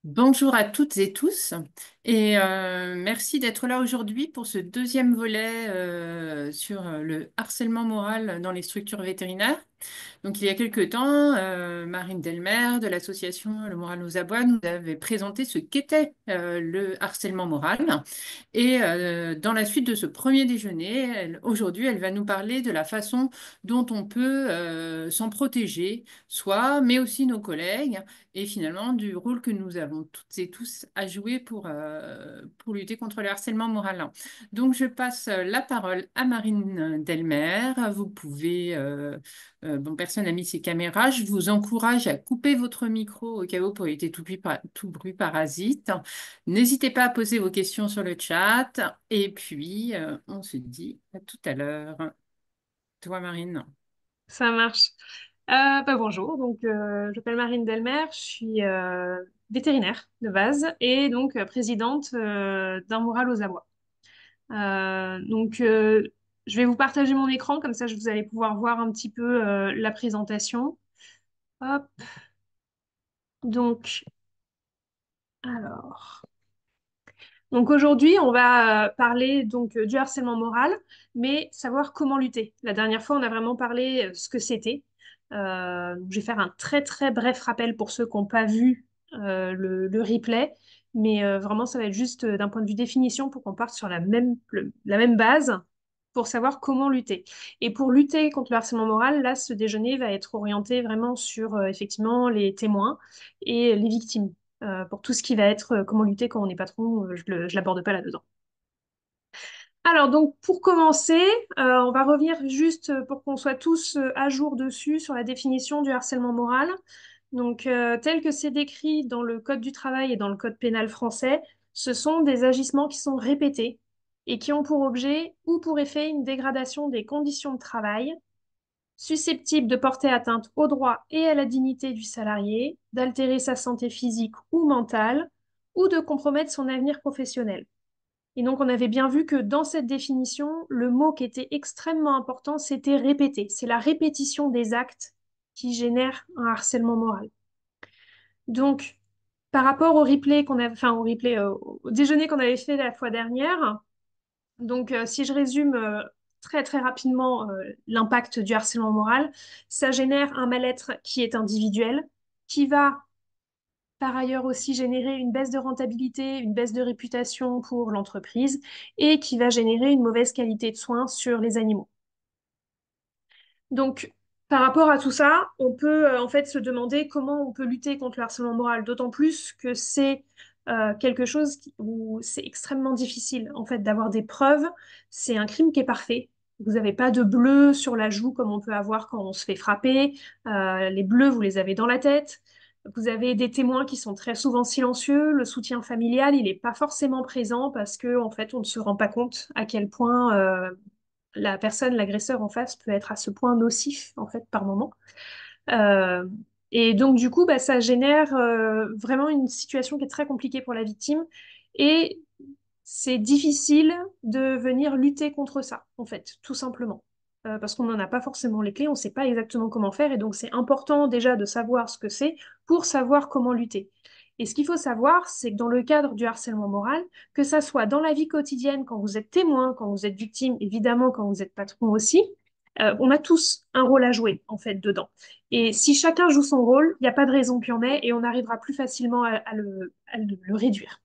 Bonjour à toutes et tous et merci d'être là aujourd'hui pour ce deuxième volet sur le harcèlement moral dans les structures vétérinaires. Donc, il y a quelque temps, Marine Delmer de l'association Le Moral nous aboie nous avait présenté ce qu'était le harcèlement moral. Et dans la suite de ce premier déjeuner, aujourd'hui, elle va nous parler de la façon dont on peut s'en protéger, soi, mais aussi nos collègues, et finalement du rôle que nous avons toutes et tous à jouer pour lutter contre le harcèlement moral. Donc, je passe la parole à Marine Delmer. Vous pouvez bon, personne n'a mis ses caméras. Je vous encourage à couper votre micro au cas où pour éviter tout bruit parasite. N'hésitez pas à poser vos questions sur le chat. Et puis, on se dit à tout à l'heure. Toi, Marine. Ça marche. Bonjour, je m'appelle Marine Delmer, je suis vétérinaire de base et donc présidente d'un Moral aux Abois. Je vais vous partager mon écran, comme ça vous allez pouvoir voir un petit peu la présentation. Hop, donc, alors. Donc aujourd'hui, on va parler du harcèlement moral, mais savoir comment lutter. La dernière fois, on a vraiment parlé ce que c'était. Je vais faire un très très bref rappel pour ceux qui n'ont pas vu le replay, mais vraiment, ça va être juste d'un point de vue définition pour qu'on parte sur la même base pour savoir comment lutter. Et pour lutter contre le harcèlement moral, là, ce déjeuner va être orienté vraiment sur effectivement les témoins et les victimes pour tout ce qui va être comment lutter quand on est patron, je l'aborde pas là-dedans. Alors donc pour commencer, on va revenir juste pour qu'on soit tous à jour dessus sur la définition du harcèlement moral. Tel que c'est décrit dans le Code du travail et dans le Code pénal français, ce sont des agissements qui sont répétés et qui ont pour objet ou pour effet une dégradation des conditions de travail, susceptible de porter atteinte aux droits et à la dignité du salarié, d'altérer sa santé physique ou mentale, ou de compromettre son avenir professionnel. Et donc, on avait bien vu que dans cette définition, le mot qui était extrêmement important, c'était répéter. C'est la répétition des actes qui génère un harcèlement moral. Donc, par rapport au replay qu'on a, enfin au replay, au déjeuner qu'on avait fait la fois dernière, si je résume très très rapidement l'impact du harcèlement moral, ça génère un mal-être qui est individuel, qui va par ailleurs aussi générer une baisse de rentabilité, une baisse de réputation pour l'entreprise et qui va générer une mauvaise qualité de soins sur les animaux. Donc, par rapport à tout ça, on peut en fait se demander comment on peut lutter contre le harcèlement moral, d'autant plus que c'est quelque chose où c'est extrêmement difficile en fait d'avoir des preuves. C'est un crime qui est parfait. Vous n'avez pas de bleu sur la joue comme on peut avoir quand on se fait frapper. Les bleus, vous les avez dans la tête. Vous avez des témoins qui sont très souvent silencieux. Le soutien familial, il n'est pas forcément présent parce que en fait, on ne se rend pas compte à quel point la personne, l'agresseur en face, peut être à ce point nocif, en fait, par moment. Euh, et donc, du coup, bah, ça génère vraiment une situation qui est très compliquée pour la victime. Et c'est difficile de venir lutter contre ça, en fait, tout simplement. Parce qu'on n'en a pas forcément les clés, on ne sait pas exactement comment faire. Et donc, c'est important déjà de savoir ce que c'est pour savoir comment lutter. Et ce qu'il faut savoir, c'est que dans le cadre du harcèlement moral, que ça soit dans la vie quotidienne, quand vous êtes témoin, quand vous êtes victime, évidemment quand vous êtes patron aussi, on a tous un rôle à jouer en fait dedans. Et si chacun joue son rôle, il n'y a pas de raison qu'il y en ait et on arrivera plus facilement à le réduire.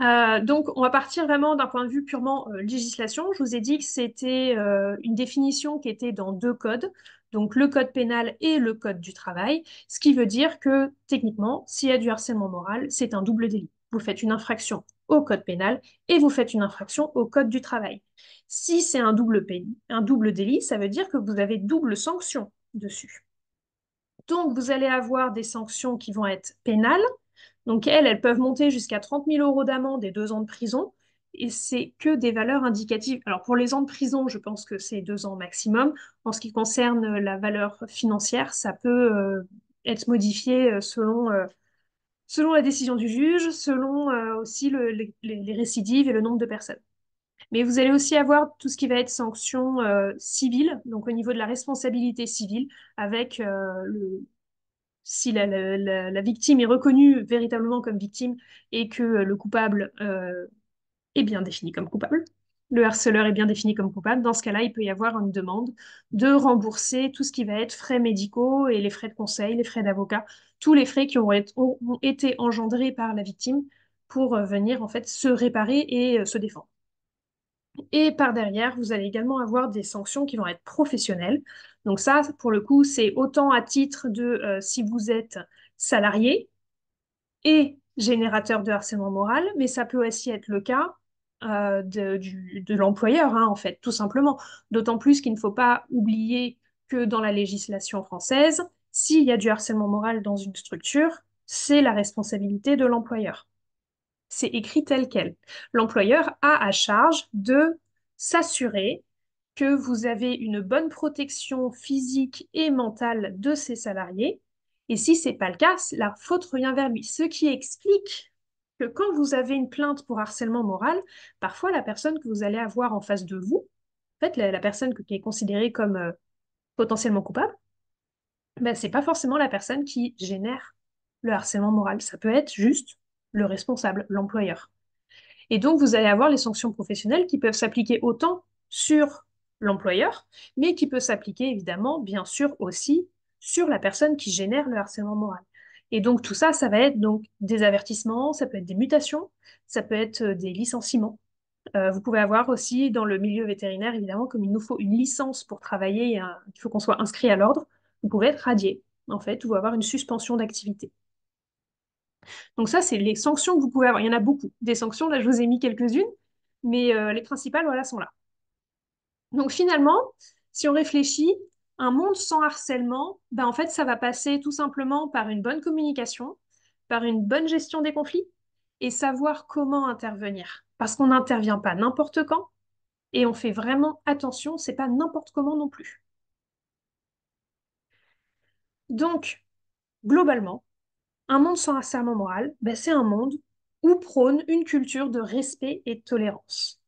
On va partir vraiment d'un point de vue purement législation. Je vous ai dit que c'était une définition qui était dans deux codes, donc le code pénal et le code du travail, ce qui veut dire que techniquement, s'il y a du harcèlement moral, c'est un double délit. Vous faites une infraction au code pénal et vous faites une infraction au code du travail. Si c'est un double délit, ça veut dire que vous avez double sanction dessus. Donc, vous allez avoir des sanctions qui vont être pénales. Donc, elles peuvent monter jusqu'à 30 000 euros d'amende et 2 ans de prison. Et c'est que des valeurs indicatives. Alors, pour les ans de prison, je pense que c'est 2 ans maximum. En ce qui concerne la valeur financière, ça peut être modifié selon la décision du juge, selon aussi les récidives et le nombre de personnes. Mais vous allez aussi avoir tout ce qui va être sanction civile, donc au niveau de la responsabilité civile, avec si la victime est reconnue véritablement comme victime et que le coupable est bien défini comme coupable, le harceleur est bien défini comme coupable, dans ce cas-là, il peut y avoir une demande de rembourser tout ce qui va être frais médicaux et les frais de conseil, les frais d'avocat, tous les frais qui ont été engendrés par la victime pour venir en fait se réparer et se défendre. Et par derrière, vous allez également avoir des sanctions qui vont être professionnelles. Donc ça, pour le coup, c'est autant à titre de si vous êtes salarié et générateur de harcèlement moral, mais ça peut aussi être le cas de l'employeur, hein, en fait, tout simplement. D'autant plus qu'il ne faut pas oublier que dans la législation française, s'il y a du harcèlement moral dans une structure, c'est la responsabilité de l'employeur. C'est écrit tel quel. L'employeur a à charge de s'assurer que vous avez une bonne protection physique et mentale de ses salariés. Et si ce n'est pas le cas, la faute revient vers lui. Ce qui explique que quand vous avez une plainte pour harcèlement moral, parfois la personne que vous allez avoir en face de vous, en fait, la personne qui est considérée comme potentiellement coupable, ben, ce n'est pas forcément la personne qui génère le harcèlement moral. Ça peut être juste le responsable, l'employeur. Et donc, vous allez avoir les sanctions professionnelles qui peuvent s'appliquer autant sur l'employeur, mais qui peuvent s'appliquer évidemment, bien sûr, aussi sur la personne qui génère le harcèlement moral. Et donc, tout ça, ça va être donc des avertissements, ça peut être des mutations, ça peut être des licenciements. Vous pouvez avoir aussi dans le milieu vétérinaire, évidemment, comme il nous faut une licence pour travailler, il faut qu'on soit inscrit à l'ordre, vous pouvez être radié, en fait, ou avoir une suspension d'activité. Donc ça, c'est les sanctions que vous pouvez avoir. Il y en a beaucoup. Des sanctions, là, je vous ai mis quelques-unes, mais les principales, voilà, sont là. Donc finalement, si on réfléchit, un monde sans harcèlement, ben, en fait, ça va passer tout simplement par une bonne communication, par une bonne gestion des conflits et savoir comment intervenir. Parce qu'on n'intervient pas n'importe quand et on fait vraiment attention, c'est pas n'importe comment non plus. Donc, globalement, un monde sans harcèlement moral, ben, c'est un monde où prône une culture de respect et de tolérance.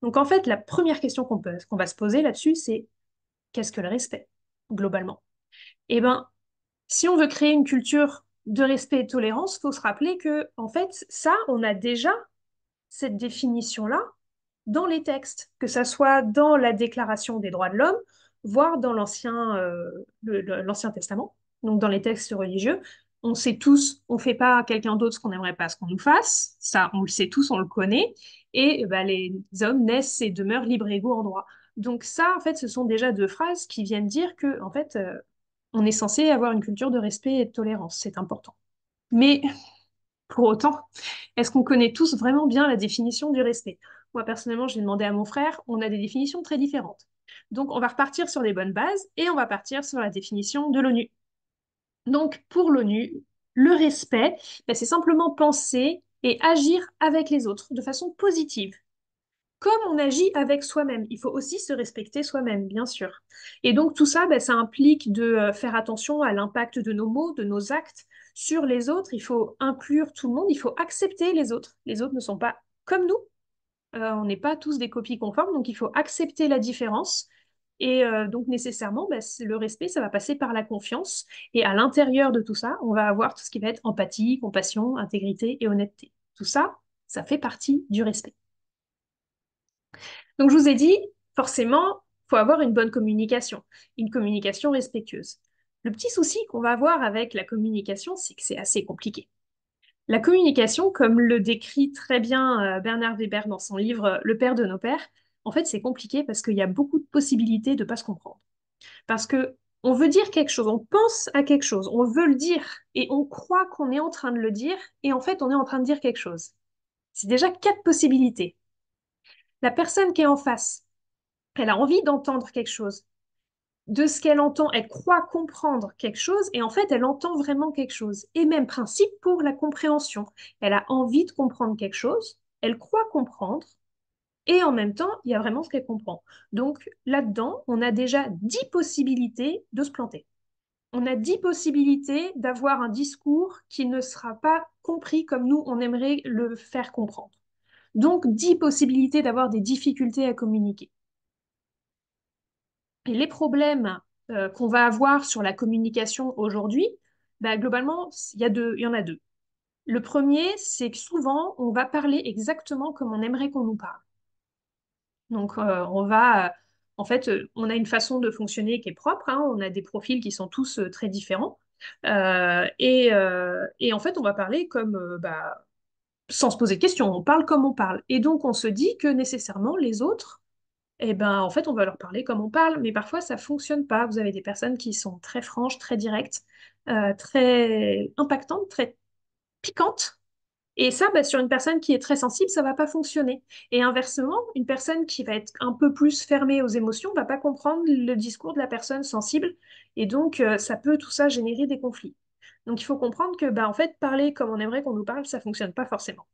Donc en fait, la première question qu'on va se poser là-dessus, c'est qu'est-ce que le respect, globalement? Eh bien, si on veut créer une culture de respect et de tolérance, il faut se rappeler que, en fait, ça, on a déjà cette définition-là dans les textes, que ça soit dans la Déclaration des droits de l'homme, voire dans l'Ancien Testament, donc dans les textes religieux. On sait tous, on ne fait pas à quelqu'un d'autre ce qu'on n'aimerait pas ce qu'on nous fasse, ça on le sait tous, on le connaît, et bah, les hommes naissent et demeurent libres et égaux en droit. Donc ça, en fait, ce sont déjà deux phrases qui viennent dire que, en fait, on est censé avoir une culture de respect et de tolérance, c'est important. Mais pour autant, est-ce qu'on connaît tous vraiment bien la définition du respect? Moi, personnellement, j'ai demandé à mon frère, on a des définitions très différentes. Donc, on va repartir sur les bonnes bases et on va partir sur la définition de l'ONU. Donc, pour l'ONU, le respect, ben, c'est simplement penser et agir avec les autres de façon positive. Comme on agit avec soi-même, il faut aussi se respecter soi-même, bien sûr. Et donc tout ça, ben, ça implique de faire attention à l'impact de nos mots, de nos actes sur les autres. Il faut inclure tout le monde, il faut accepter les autres. Les autres ne sont pas comme nous, on n'est pas tous des copies conformes, donc il faut accepter la différence. Et donc nécessairement, ben, le respect, ça va passer par la confiance. Et à l'intérieur de tout ça, on va avoir tout ce qui va être empathie, compassion, intégrité et honnêteté. Tout ça, ça fait partie du respect. Donc, je vous ai dit, forcément, il faut avoir une bonne communication, une communication respectueuse. Le petit souci qu'on va avoir avec la communication, c'est que c'est assez compliqué. La communication, comme le décrit très bien Bernard Weber dans son livre Le père de nos pères, en fait, c'est compliqué parce qu'il y a beaucoup de possibilités de ne pas se comprendre. Parce que on veut dire quelque chose, on pense à quelque chose, on veut le dire et on croit qu'on est en train de le dire et en fait, on est en train de dire quelque chose. C'est déjà quatre possibilités. La personne qui est en face, elle a envie d'entendre quelque chose. De ce qu'elle entend, elle croit comprendre quelque chose et en fait, elle entend vraiment quelque chose. Et même principe pour la compréhension. Elle a envie de comprendre quelque chose, elle croit comprendre et en même temps, il y a vraiment ce qu'elle comprend. Donc là-dedans, on a déjà 10 possibilités de se planter. On a 10 possibilités d'avoir un discours qui ne sera pas compris comme nous, on aimerait le faire comprendre. Donc 10 possibilités d'avoir des difficultés à communiquer. Et les problèmes qu'on va avoir sur la communication aujourd'hui, Bah, globalement, il y en a deux. Le premier, c'est que souvent, on va parler exactement comme on aimerait qu'on nous parle. Donc, en fait, on a une façon de fonctionner qui est propre, hein. On a des profils qui sont tous très différents. Et en fait, on va parler comme, bah, sans se poser de questions. On parle comme on parle. Et donc, on se dit que nécessairement, les autres, eh ben, en fait, on va leur parler comme on parle. Mais parfois, ça fonctionne pas. Vous avez des personnes qui sont très franches, très directes, très impactantes, très piquantes. Et ça, bah, sur une personne qui est très sensible, ça va pas fonctionner. Et inversement, une personne qui va être un peu plus fermée aux émotions va pas comprendre le discours de la personne sensible. Et donc, ça peut tout ça générer des conflits. Donc, il faut comprendre que, bah, en fait, parler comme on aimerait qu'on nous parle, ça fonctionne pas forcément.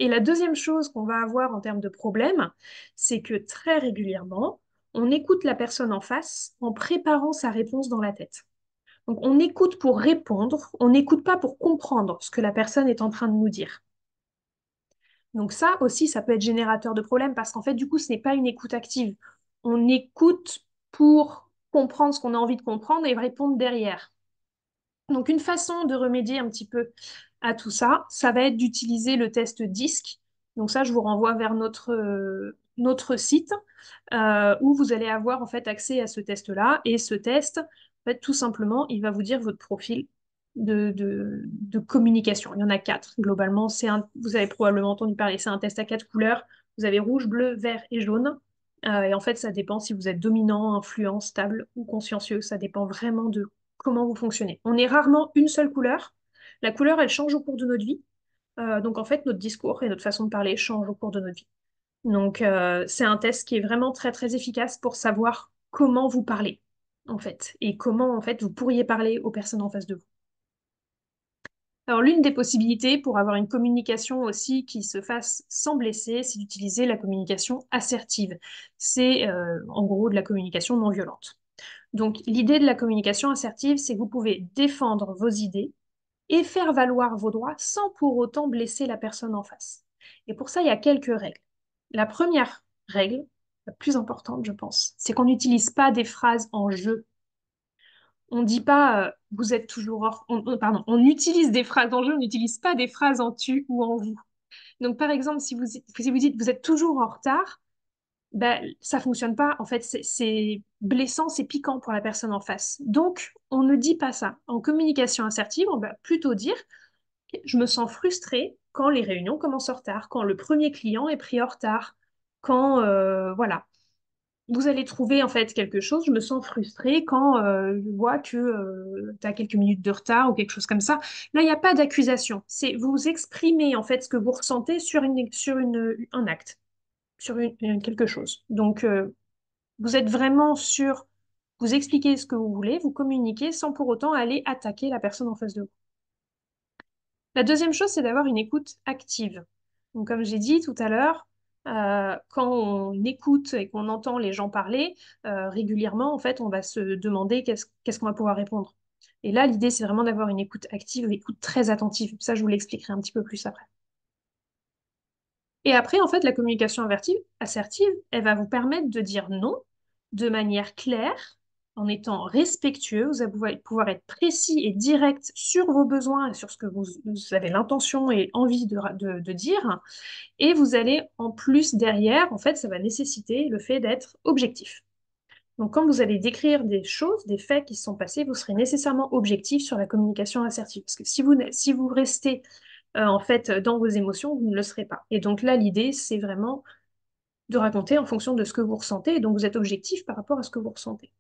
Et la deuxième chose qu'on va avoir en termes de problème, c'est que très régulièrement, on écoute la personne en face en préparant sa réponse dans la tête. Donc, on écoute pour répondre, on n'écoute pas pour comprendre ce que la personne est en train de nous dire. Donc ça aussi, ça peut être générateur de problèmes parce qu'en fait, du coup, ce n'est pas une écoute active. On écoute pour comprendre ce qu'on a envie de comprendre et répondre derrière. Donc une façon de remédier un petit peu à tout ça, ça va être d'utiliser le test DISC. Donc ça, je vous renvoie vers notre site où vous allez avoir en fait accès à ce test-là. Et ce test, en fait, tout simplement, il va vous dire votre profil de communication. Il y en a quatre globalement. Vous avez probablement entendu parler, c'est un test à quatre couleurs. Vous avez rouge, bleu, vert et jaune. Et en fait, ça dépend si vous êtes dominant, influent, stable ou consciencieux. Ça dépend vraiment de comment vous fonctionnez. On est rarement une seule couleur. La couleur, elle change au cours de notre vie. Donc en fait, notre discours et notre façon de parler changent au cours de notre vie. Donc c'est un test qui est vraiment très très efficace pour savoir comment vous parlez, en fait, et comment en fait vous pourriez parler aux personnes en face de vous. Alors l'une des possibilités pour avoir une communication aussi qui se fasse sans blesser, c'est d'utiliser la communication assertive. C'est en gros de la communication non violente. Donc l'idée de la communication assertive, c'est que vous pouvez défendre vos idées et faire valoir vos droits sans pour autant blesser la personne en face. Et pour ça, il y a quelques règles. La première règle, la plus importante, je pense, c'est qu'on n'utilise pas des phrases en jeu. On dit pas vous êtes toujours hors... pardon, on utilise des phrases en jeu, on n'utilise pas des phrases en tu ou en vous. Donc par exemple, si vous dites vous êtes toujours en retard, ben, ça fonctionne pas. En fait, c'est blessant, c'est piquant pour la personne en face. Donc, on ne dit pas ça. En communication assertive, on va plutôt dire je me sens frustrée quand les réunions commencent en retard, quand le premier client est pris en retard, quand voilà. Vous allez trouver en fait quelque chose, je me sens frustrée quand je vois que tu as quelques minutes de retard ou quelque chose comme ça. Là, il n'y a pas d'accusation. C'est vous exprimez en fait ce que vous ressentez sur un acte, quelque chose. Donc, vous êtes vraiment sur, vous expliquez ce que vous voulez, vous communiquez sans pour autant aller attaquer la personne en face de vous. La deuxième chose, c'est d'avoir une écoute active. Donc, comme j'ai dit tout à l'heure, quand on écoute et qu'on entend les gens parler régulièrement, en fait, on va se demander qu'est-ce qu'on va pouvoir répondre. Et là, l'idée, c'est vraiment d'avoir une écoute active, une écoute très attentive. Ça, je vous l'expliquerai un petit peu plus après. Et après, en fait, la communication assertive, elle va vous permettre de dire non de manière claire, en étant respectueux. Vous allez pouvoir être précis et direct sur vos besoins et sur ce que vous avez l'intention et envie de dire. Et vous allez, en plus, derrière, en fait, ça va nécessiter le fait d'être objectif. Donc, quand vous allez décrire des choses, des faits qui se sont passés, vous serez nécessairement objectif sur la communication assertive. Parce que si vous restez en fait, dans vos émotions, vous ne le serez pas. Et donc là, l'idée, c'est vraiment de raconter en fonction de ce que vous ressentez, et donc vous êtes objectif par rapport à ce que vous ressentez.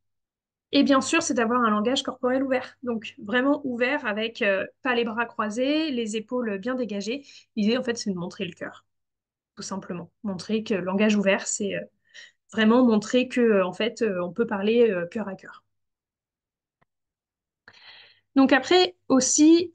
Et bien sûr, c'est d'avoir un langage corporel ouvert. Donc vraiment ouvert avec pas les bras croisés, les épaules bien dégagées. L'idée, en fait, c'est de montrer le cœur, tout simplement. Montrer que le langage ouvert, c'est vraiment montrer que, en fait, on peut parler cœur à cœur. Donc après, aussi,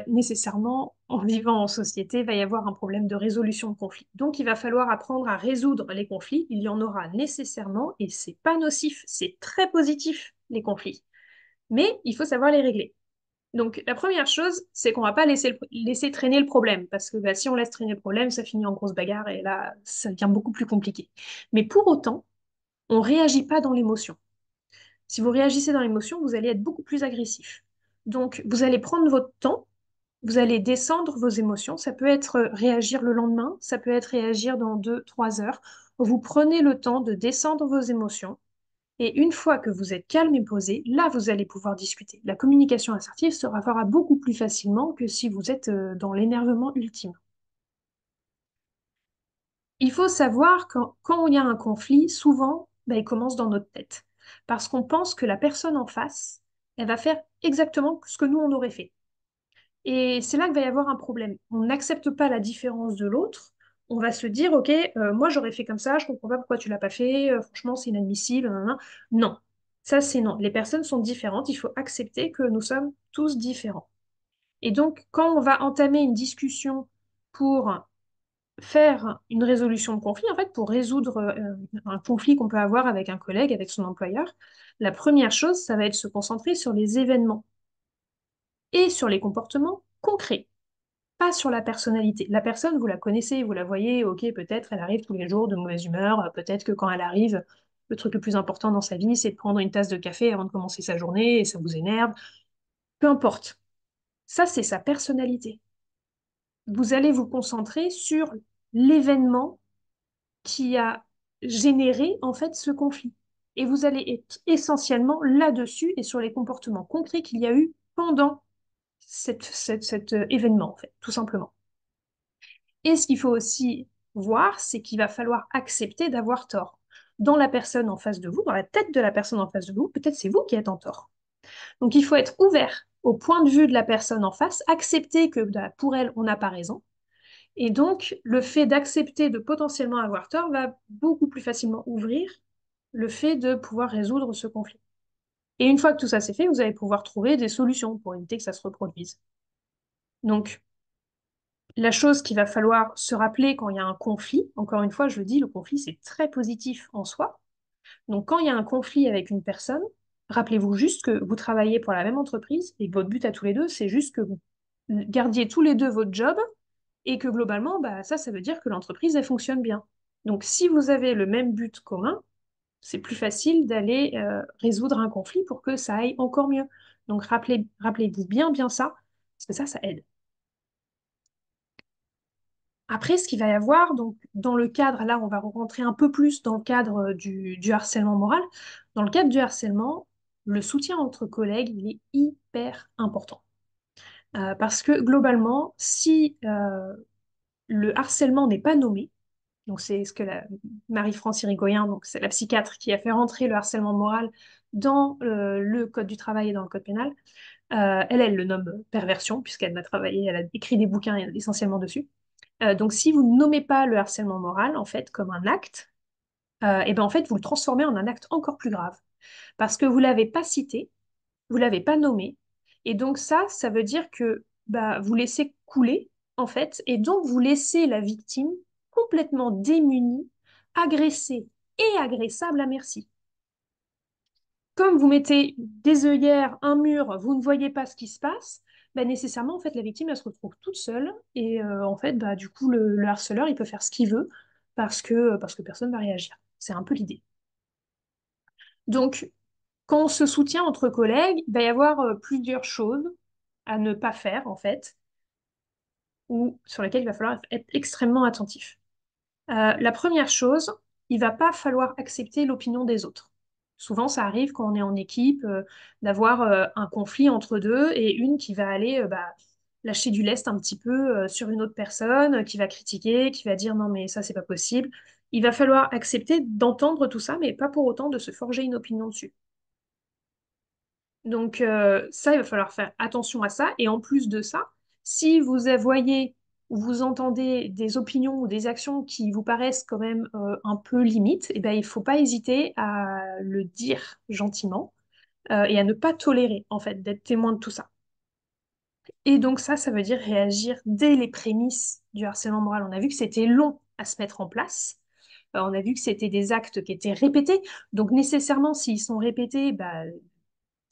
nécessairement, en vivant en société, il va y avoir un problème de résolution de conflits. Donc il va falloir apprendre à résoudre les conflits. Il y en aura nécessairement et c'est pas nocif, c'est très positif, les conflits. Mais il faut savoir les régler. Donc la première chose, c'est qu'on va pas laisser traîner le problème, parce que bah, si on laisse traîner le problème, ça finit en grosse bagarre et là, ça devient beaucoup plus compliqué. Mais pour autant, on réagit pas dans l'émotion. Si vous réagissez dans l'émotion, vous allez être beaucoup plus agressif. Donc, vous allez prendre votre temps, vous allez descendre vos émotions. Ça peut être réagir le lendemain, ça peut être réagir dans 2, 3 heures. Vous prenez le temps de descendre vos émotions. Et une fois que vous êtes calme et posé, là, vous allez pouvoir discuter. La communication assertive se fera beaucoup plus facilement que si vous êtes dans l'énervement ultime. Il faut savoir quand il y a un conflit, souvent, ben, il commence dans notre tête. Parce qu'on pense que la personne en face, elle va faire exactement ce que nous, on aurait fait. Et c'est là qu'il va y avoir un problème. On n'accepte pas la différence de l'autre. On va se dire, OK, moi j'aurais fait comme ça, je comprends pas pourquoi tu l'as pas fait, franchement c'est inadmissible. Nan. Non, ça c'est non. Les personnes sont différentes, il faut accepter que nous sommes tous différents. Et donc, quand on va entamer une discussion pour faire une résolution de conflit, en fait, pour résoudre un conflit qu'on peut avoir avec un collègue, avec son employeur, la première chose, ça va être se concentrer sur les événements et sur les comportements concrets, pas sur la personnalité. La personne, vous la connaissez, vous la voyez, ok, peut-être elle arrive tous les jours de mauvaise humeur, peut-être que quand elle arrive, le truc le plus important dans sa vie, c'est de prendre une tasse de café avant de commencer sa journée et ça vous énerve. Peu importe. Ça, c'est sa personnalité. Vous allez vous concentrer sur l'événement qui a généré en fait ce conflit. Et vous allez être essentiellement là-dessus et sur les comportements concrets qu'il y a eu pendant cet événement, en fait, tout simplement. Et ce qu'il faut aussi voir, c'est qu'il va falloir accepter d'avoir tort. Dans la personne en face de vous, dans la tête de la personne en face de vous, peut-être c'est vous qui êtes en tort. Donc il faut être ouvert au point de vue de la personne en face, accepter que bah, pour elle, on n'a pas raison. Et donc le fait d'accepter de potentiellement avoir tort va beaucoup plus facilement ouvrir le fait de pouvoir résoudre ce conflit. Et une fois que tout ça c'est fait, vous allez pouvoir trouver des solutions pour éviter que ça se reproduise. Donc, la chose qu'il va falloir se rappeler quand il y a un conflit, encore une fois, je le dis, le conflit, c'est très positif en soi. Donc, quand il y a un conflit avec une personne, rappelez-vous juste que vous travaillez pour la même entreprise et que votre but à tous les deux, c'est juste que vous gardiez tous les deux votre job et que globalement, bah, ça veut dire que l'entreprise, elle fonctionne bien. Donc, si vous avez le même but commun, c'est plus facile d'aller résoudre un conflit pour que ça aille encore mieux. Donc, rappelez-vous bien ça, parce que ça aide. Après, ce qu'il va y avoir, donc dans le cadre, là, on va rentrer un peu plus dans le cadre du harcèlement moral. Dans le cadre du harcèlement, le soutien entre collègues, il est hyper important. Parce que globalement, si le harcèlement n'est pas nommé, donc c'est ce que Marie-France Irigoyen, donc c'est la psychiatre qui a fait rentrer le harcèlement moral dans le code du travail et dans le code pénal, elle le nomme perversion, puisqu'elle a travaillé, elle a écrit des bouquins essentiellement dessus. Donc, si vous ne nommez pas le harcèlement moral, en fait, comme un acte, et ben en fait, vous le transformez en un acte encore plus grave. Parce que vous ne l'avez pas cité, vous ne l'avez pas nommé. Et donc, ça veut dire que bah, vous laissez couler, en fait, et donc vous laissez la victime complètement démunie, agressée et agressable à merci. Comme vous mettez des œillères, un mur, vous ne voyez pas ce qui se passe, bah, nécessairement, en fait, la victime, elle se retrouve toute seule. Et en fait, bah, du coup, le harceleur, il peut faire ce qu'il veut parce que personne ne va réagir. C'est un peu l'idée. Donc, quand on se soutient entre collègues, il va y avoir plusieurs choses à ne pas faire, en fait, ou sur lesquelles il va falloir être extrêmement attentif. La première chose, il va pas falloir accepter l'opinion des autres. Souvent, ça arrive quand on est en équipe d'avoir un conflit entre deux et une qui va aller bah, lâcher du lest un petit peu sur une autre personne, qui va critiquer, qui va dire non mais ça c'est pas possible. Il va falloir accepter d'entendre tout ça, mais pas pour autant de se forger une opinion dessus. Donc ça, il va falloir faire attention à ça. Et en plus de ça, si vous voyez ou vous entendez des opinions ou des actions qui vous paraissent quand même un peu limites, eh ben, il ne faut pas hésiter à le dire gentiment et à ne pas tolérer en fait d'être témoin de tout ça. Et donc ça veut dire réagir dès les prémices du harcèlement moral. On a vu que c'était long à se mettre en place. On a vu que c'était des actes qui étaient répétés. Donc nécessairement, s'ils sont répétés, bah,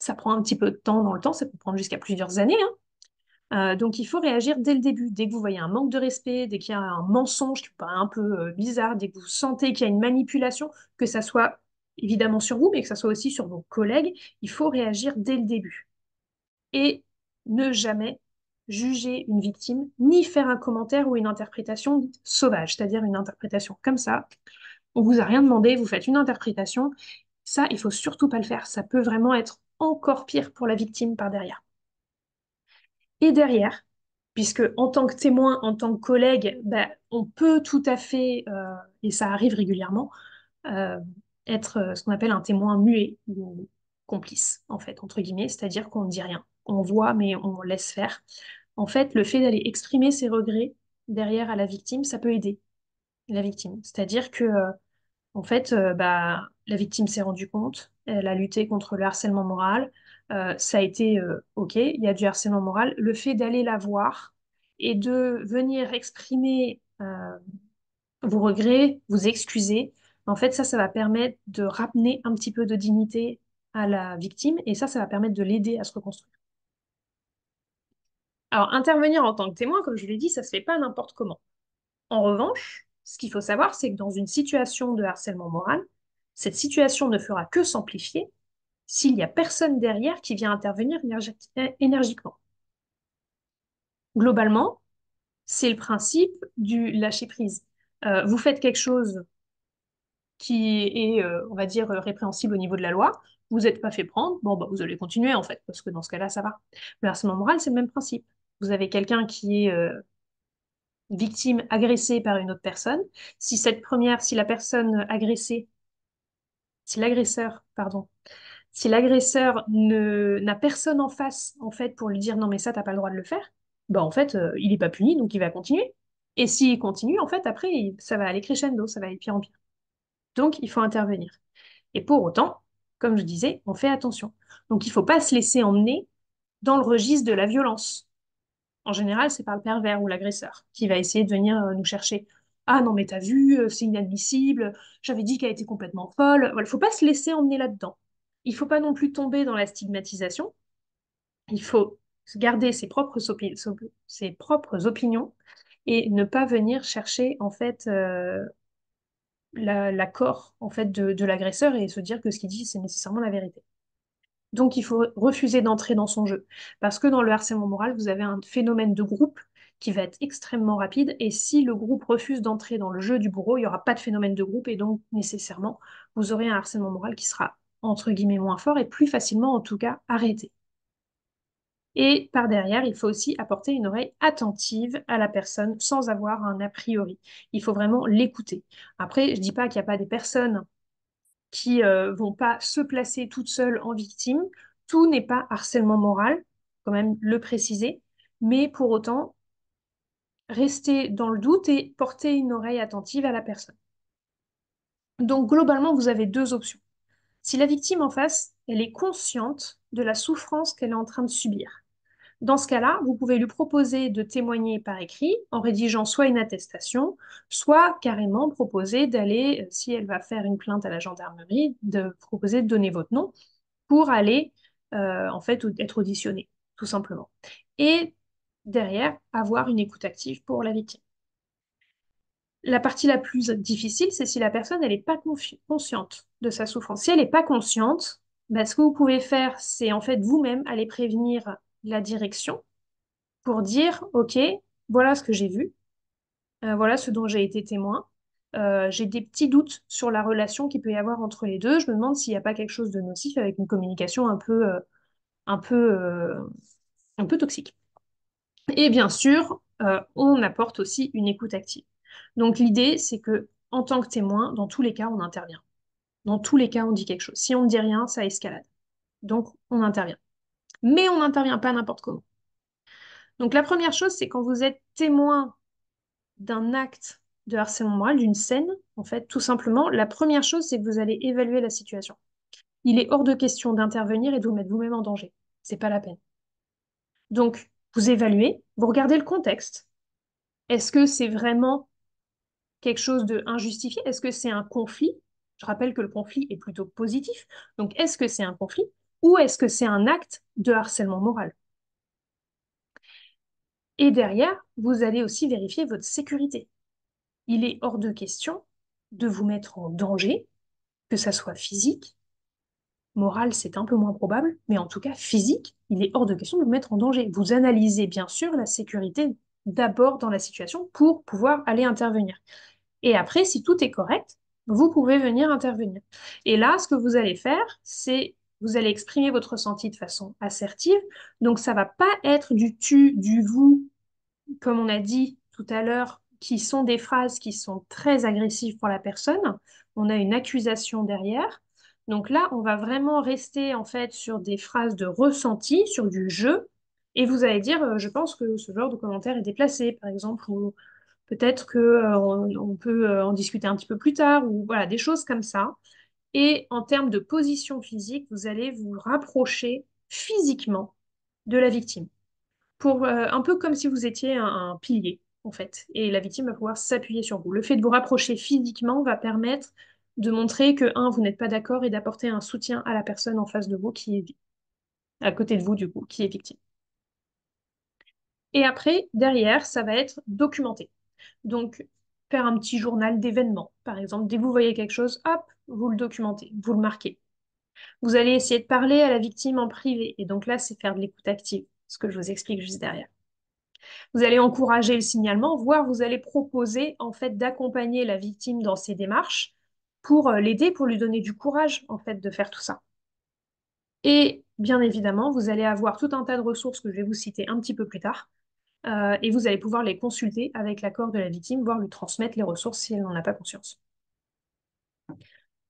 ça prend un petit peu de temps dans le temps, ça peut prendre jusqu'à plusieurs années, hein. Donc il faut réagir dès le début. Dès que vous voyez un manque de respect, dès qu'il y a un mensonge qui paraît un peu bizarre, dès que vous sentez qu'il y a une manipulation, que ça soit évidemment sur vous, mais que ça soit aussi sur vos collègues, il faut réagir dès le début. Et ne jamais juger une victime, ni faire un commentaire ou une interprétation dite sauvage, c'est-à-dire une interprétation comme ça. On vous a rien demandé, vous faites une interprétation. Ça, il faut surtout pas le faire. Ça peut vraiment être encore pire pour la victime par derrière. Et derrière, puisque en tant que témoin, en tant que collègue, ben, on peut tout à fait, et ça arrive régulièrement, euh, être ce qu'on appelle un témoin muet ou complice, en fait, entre guillemets, c'est-à-dire qu'on ne dit rien. On voit, mais on laisse faire. En fait, le fait d'aller exprimer ses regrets derrière à la victime, ça peut aider la victime. C'est-à-dire que en fait, bah, la victime s'est rendue compte, elle a lutté contre le harcèlement moral, ça a été OK, il y a du harcèlement moral. Le fait d'aller la voir et de venir exprimer vos regrets, vous excuser, en fait, ça va permettre de ramener un petit peu de dignité à la victime et ça va permettre de l'aider à se reconstruire. Alors, intervenir en tant que témoin, comme je l'ai dit, ça se fait pas n'importe comment. En revanche, ce qu'il faut savoir, c'est que dans une situation de harcèlement moral, cette situation ne fera que s'amplifier s'il n'y a personne derrière qui vient intervenir énergiquement. Globalement, c'est le principe du lâcher-prise. Vous faites quelque chose qui est, on va dire, répréhensible au niveau de la loi, vous n'êtes pas fait prendre, bon, bah, vous allez continuer en fait, parce que dans ce cas-là, ça va. Le harcèlement moral, c'est le même principe. Vous avez quelqu'un qui est victime agressée par une autre personne. Si la personne agressée, si l'agresseur, pardon, si l'agresseur n'a personne en face, en fait, pour lui dire non, mais ça, t'as pas le droit de le faire, bah, en fait, il n'est pas puni, donc il va continuer. Et s'il continue, en fait, après, ça va aller crescendo, ça va aller de pire en pire. Donc, il faut intervenir. Et pour autant, comme je disais, on fait attention. Donc, il ne faut pas se laisser emmener dans le registre de la violence. En général, c'est par le pervers ou l'agresseur qui va essayer de venir nous chercher. Ah non, mais t'as vu, c'est inadmissible, j'avais dit qu'elle était complètement folle. Voilà, faut pas se laisser emmener là-dedans. Il faut pas non plus tomber dans la stigmatisation. Il faut garder ses propres opinions et ne pas venir chercher en fait l'accord en fait de l'agresseur et se dire que ce qu'il dit c'est nécessairement la vérité. Donc, il faut refuser d'entrer dans son jeu. Parce que dans le harcèlement moral, vous avez un phénomène de groupe qui va être extrêmement rapide. Et si le groupe refuse d'entrer dans le jeu du bourreau, il n'y aura pas de phénomène de groupe. Et donc, nécessairement, vous aurez un harcèlement moral qui sera, entre guillemets, moins fort et plus facilement, en tout cas, arrêté. Et par derrière, il faut aussi apporter une oreille attentive à la personne sans avoir un a priori. Il faut vraiment l'écouter. Après, je ne dis pas qu'il n'y a pas des personnes qui vont pas se placer toutes seules en victime. Tout n'est pas harcèlement moral, quand même le préciser, mais pour autant, rester dans le doute et porter une oreille attentive à la personne. Donc globalement, vous avez deux options. Si la victime en face, elle est consciente de la souffrance qu'elle est en train de subir, dans ce cas-là, vous pouvez lui proposer de témoigner par écrit en rédigeant soit une attestation, soit carrément proposer d'aller, si elle va faire une plainte à la gendarmerie, de proposer de donner votre nom pour aller en fait être auditionné, tout simplement. Et derrière, avoir une écoute active pour la victime. La partie la plus difficile, c'est si la personne elle n'est pas consciente de sa souffrance. Si elle n'est pas consciente, bah, ce que vous pouvez faire, c'est en fait vous-même aller prévenir la direction pour dire, OK, voilà ce que j'ai vu, voilà ce dont j'ai été témoin. J'ai des petits doutes sur la relation qu'il peut y avoir entre les deux. Je me demande s'il n'y a pas quelque chose de nocif avec une communication un peu, un peu toxique. Et bien sûr, on apporte aussi une écoute active. Donc l'idée, c'est que en tant que témoin, dans tous les cas, on intervient. Dans tous les cas, on dit quelque chose. Si on ne dit rien, ça escalade. Donc on intervient. Mais on n'intervient pas n'importe comment. Donc la première chose, c'est quand vous êtes témoin d'un acte de harcèlement moral, d'une scène, en fait, tout simplement, la première chose, c'est que vous allez évaluer la situation. Il est hors de question d'intervenir et de vous mettre vous-même en danger. C'est pas la peine. Donc, vous évaluez, vous regardez le contexte. Est-ce que c'est vraiment quelque chose de injustifié? Est-ce que c'est un conflit? Je rappelle que le conflit est plutôt positif. Donc, est-ce que c'est un conflit ou est-ce que c'est un acte de harcèlement moral? Et derrière, vous allez aussi vérifier votre sécurité. Il est hors de question de vous mettre en danger, que ça soit physique, Moral, c'est un peu moins probable, mais en tout cas physique, il est hors de question de vous mettre en danger. Vous analysez bien sûr la sécurité d'abord dans la situation pour pouvoir aller intervenir. Et après, si tout est correct, vous pouvez venir intervenir. Et là, ce que vous allez faire, c'est vous allez exprimer votre ressenti de façon assertive. Donc, ça va pas être du tu, du vous, comme on a dit tout à l'heure, qui sont des phrases qui sont très agressives pour la personne. On a une accusation derrière. Donc là, on va vraiment rester en fait sur des phrases de ressenti, sur du jeu. Et vous allez dire, je pense que ce genre de commentaire est déplacé, par exemple, ou peut-être que on peut en discuter un petit peu plus tard, ou voilà, des choses comme ça. Et en termes de position physique, vous allez vous rapprocher physiquement de la victime pour un peu comme si vous étiez un pilier, en fait, et la victime va pouvoir s'appuyer sur vous. Le fait de vous rapprocher physiquement va permettre de montrer que, un, vous n'êtes pas d'accord et d'apporter un soutien à la personne en face de vous qui est à côté de vous, du coup, qui est victime. Et après, derrière, ça va être documenté. Donc, faire un petit journal d'événements. Par exemple, dès que vous voyez quelque chose, hop, vous le documentez, vous le marquez. Vous allez essayer de parler à la victime en privé. Et donc là, c'est faire de l'écoute active, ce que je vous explique juste derrière. Vous allez encourager le signalement, voire vous allez proposer en fait d'accompagner la victime dans ses démarches pour l'aider, pour lui donner du courage en fait de faire tout ça. Et bien évidemment, vous allez avoir tout un tas de ressources que je vais vous citer un petit peu plus tard, et vous allez pouvoir les consulter avec l'accord de la victime, voire lui transmettre les ressources si elle n'en a pas conscience.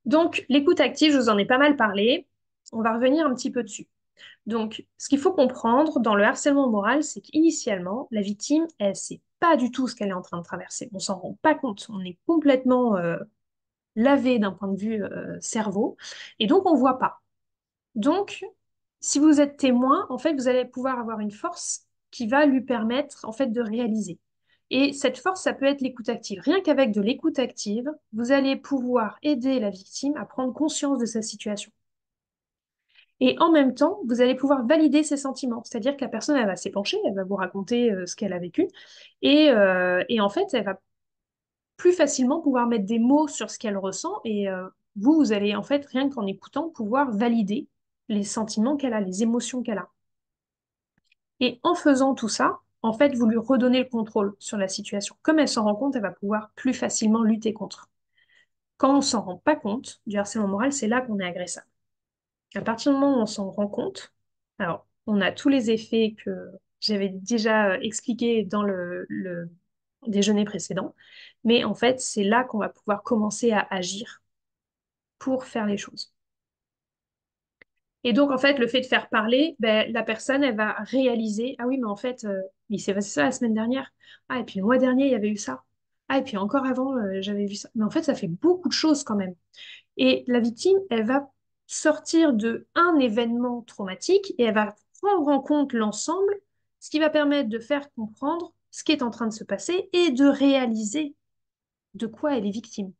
Donc, l'écoute active, je vous en ai pas mal parlé. On va revenir un petit peu dessus. Donc, ce qu'il faut comprendre dans le harcèlement moral, c'est qu'initialement, la victime, elle ne sait pas du tout ce qu'elle est en train de traverser. On s'en rend pas compte. On est complètement lavé d'un point de vue cerveau. Et donc, on ne voit pas. Donc, si vous êtes témoin, en fait, vous allez pouvoir avoir une force qui va lui permettre, en fait, de réaliser. Et cette force, ça peut être l'écoute active. Rien qu'avec de l'écoute active, vous allez pouvoir aider la victime à prendre conscience de sa situation. Et en même temps, vous allez pouvoir valider ses sentiments. C'est-à-dire que la personne, elle va s'épancher, elle va vous raconter ce qu'elle a vécu. Et en fait, elle va plus facilement pouvoir mettre des mots sur ce qu'elle ressent. Et vous, vous allez, en fait, rien qu'en écoutant, pouvoir valider les sentiments qu'elle a, les émotions qu'elle a. Et en faisant tout ça, en fait, vous lui redonnez le contrôle sur la situation. Comme elle s'en rend compte, elle va pouvoir plus facilement lutter contre. Quand on s'en rend pas compte du harcèlement moral, c'est là qu'on est agressable. À partir du moment où on s'en rend compte, alors on a tous les effets que j'avais déjà expliqués dans le déjeuner précédent, mais en fait, c'est là qu'on va pouvoir commencer à agir pour faire les choses. Et donc, en fait, le fait de faire parler, ben, la personne, elle va réaliser, ah oui, mais en fait, il s'est passé ça la semaine dernière. Ah, et puis le mois dernier, il y avait eu ça. Ah, et puis encore avant, j'avais vu ça. Mais en fait, ça fait beaucoup de choses quand même. Et la victime, elle va sortir de un événement traumatique et elle va prendre en compte l'ensemble, ce qui va permettre de faire comprendre ce qui est en train de se passer et de réaliser de quoi elle est victime.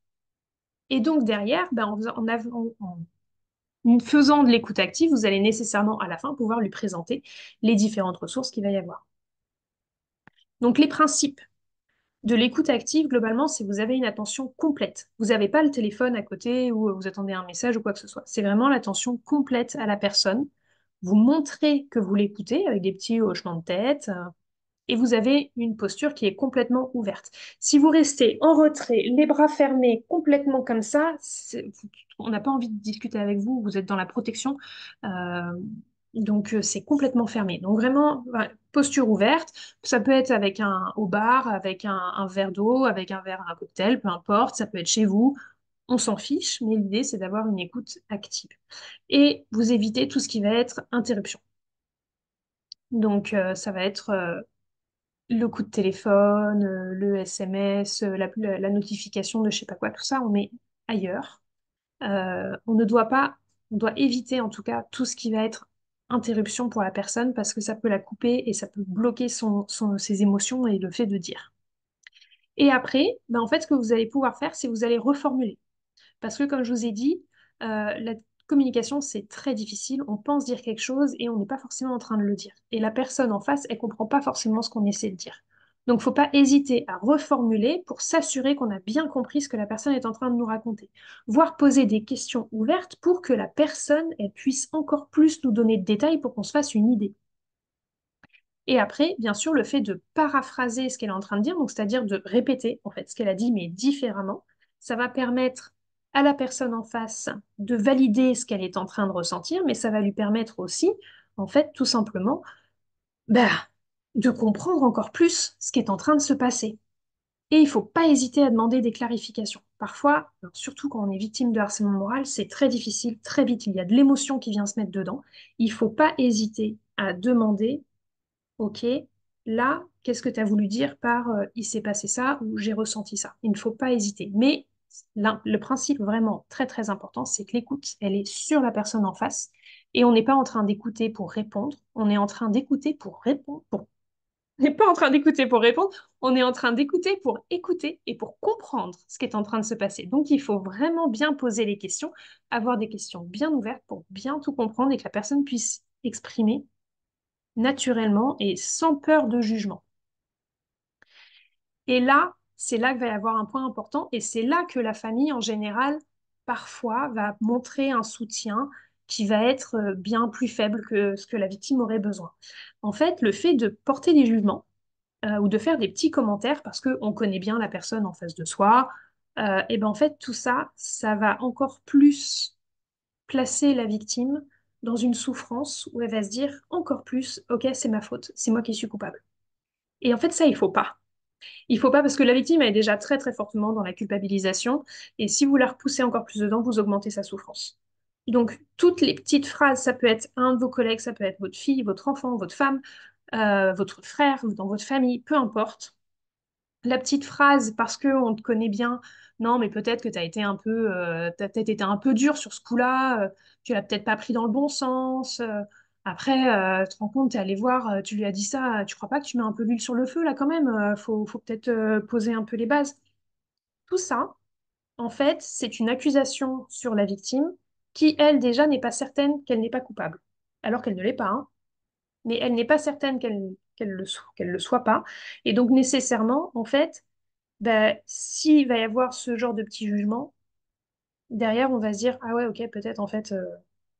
Et donc derrière, ben, en faisant de l'écoute active, vous allez nécessairement à la fin pouvoir lui présenter les différentes ressources qu'il va y avoir. Donc les principes de l'écoute active, globalement, c'est vous avez une attention complète. Vous n'avez pas le téléphone à côté ou vous attendez un message ou quoi que ce soit. C'est vraiment l'attention complète à la personne. Vous montrez que vous l'écoutez avec des petits hochements de tête et vous avez une posture qui est complètement ouverte. Si vous restez en retrait, les bras fermés, complètement comme ça, on n'a pas envie de discuter avec vous, vous êtes dans la protection. Euh, donc c'est complètement fermé. Donc vraiment, voilà, posture ouverte. Ça peut être avec au bar, avec un verre d'eau, avec un verre, un cocktail, peu importe. Ça peut être chez vous. On s'en fiche, mais l'idée c'est d'avoir une écoute active. Et vous évitez tout ce qui va être interruption. Donc ça va être le coup de téléphone, le SMS, la notification de je sais pas quoi, tout ça, on met ailleurs. On ne doit pas, on doit éviter en tout cas tout ce qui va être interruption pour la personne parce que ça peut la couper et ça peut bloquer ses émotions et le fait de dire. Et après, ben, en fait, ce que vous allez pouvoir faire, c'est vous allez reformuler. Parce que comme je vous ai dit, la communication, c'est très difficile. On pense dire quelque chose et on n'est pas forcément en train de le dire. Et la personne en face, elle comprend pas forcément ce qu'on essaie de dire. Donc, il ne faut pas hésiter à reformuler pour s'assurer qu'on a bien compris ce que la personne est en train de nous raconter, voire poser des questions ouvertes pour que la personne elle puisse encore plus nous donner de détails pour qu'on se fasse une idée. Et après, bien sûr, le fait de paraphraser ce qu'elle est en train de dire, donc c'est-à-dire de répéter en fait ce qu'elle a dit, mais différemment, ça va permettre à la personne en face de valider ce qu'elle est en train de ressentir, mais ça va lui permettre aussi, en fait, tout simplement, bah, de comprendre encore plus ce qui est en train de se passer. Et il ne faut pas hésiter à demander des clarifications. Parfois, alors surtout quand on est victime de harcèlement moral, c'est très difficile, très vite, il y a de l'émotion qui vient se mettre dedans. Il ne faut pas hésiter à demander ok, là, qu'est-ce que tu as voulu dire par il s'est passé ça ou j'ai ressenti ça? Il ne faut pas hésiter. Mais là, le principe vraiment très très important, c'est que l'écoute, elle est sur la personne en face et on n'est pas en train d'écouter pour répondre, on est en train d'écouter pour répondre. On n'est pas en train d'écouter pour répondre, on est en train d'écouter pour écouter et pour comprendre ce qui est en train de se passer. Donc il faut vraiment bien poser les questions, avoir des questions bien ouvertes pour bien tout comprendre et que la personne puisse exprimer naturellement et sans peur de jugement. Et là, c'est là qu'il va y avoir un point important et c'est là que la famille, en général, parfois, va montrer un soutien qui va être bien plus faible que ce que la victime aurait besoin. En fait, le fait de porter des jugements ou de faire des petits commentaires parce qu'on connaît bien la personne en face de soi, et ben en fait, tout ça, ça va encore plus placer la victime dans une souffrance où elle va se dire encore plus, ok, c'est ma faute, c'est moi qui suis coupable. Et en fait, ça, il faut pas. Il faut pas parce que la victime elle est déjà très très fortement dans la culpabilisation et si vous la repoussez encore plus dedans, vous augmentez sa souffrance. Donc, toutes les petites phrases, ça peut être un de vos collègues, ça peut être votre fille, votre enfant, votre femme, votre frère, dans votre famille, peu importe la petite phrase parce que on te connaît bien. Non, mais peut-être que tu as été un peu, t'as peut-être été un peu dur sur ce coup-là. Tu l'as peut-être pas pris dans le bon sens. Après, tu te rends compte, t'es allé voir, tu lui as dit ça. Tu crois pas que tu mets un peu l'huile sur le feu là quand même? Faut peut-être poser un peu les bases. Tout ça, en fait, c'est une accusation sur la victime qui, elle, déjà, n'est pas certaine qu'elle n'est pas coupable. Alors qu'elle ne l'est pas, hein, mais elle n'est pas certaine qu'elle le soit pas. Et donc, nécessairement, en fait, ben, s'il va y avoir ce genre de petit jugement, derrière, on va se dire, ah ouais, ok, peut-être en fait,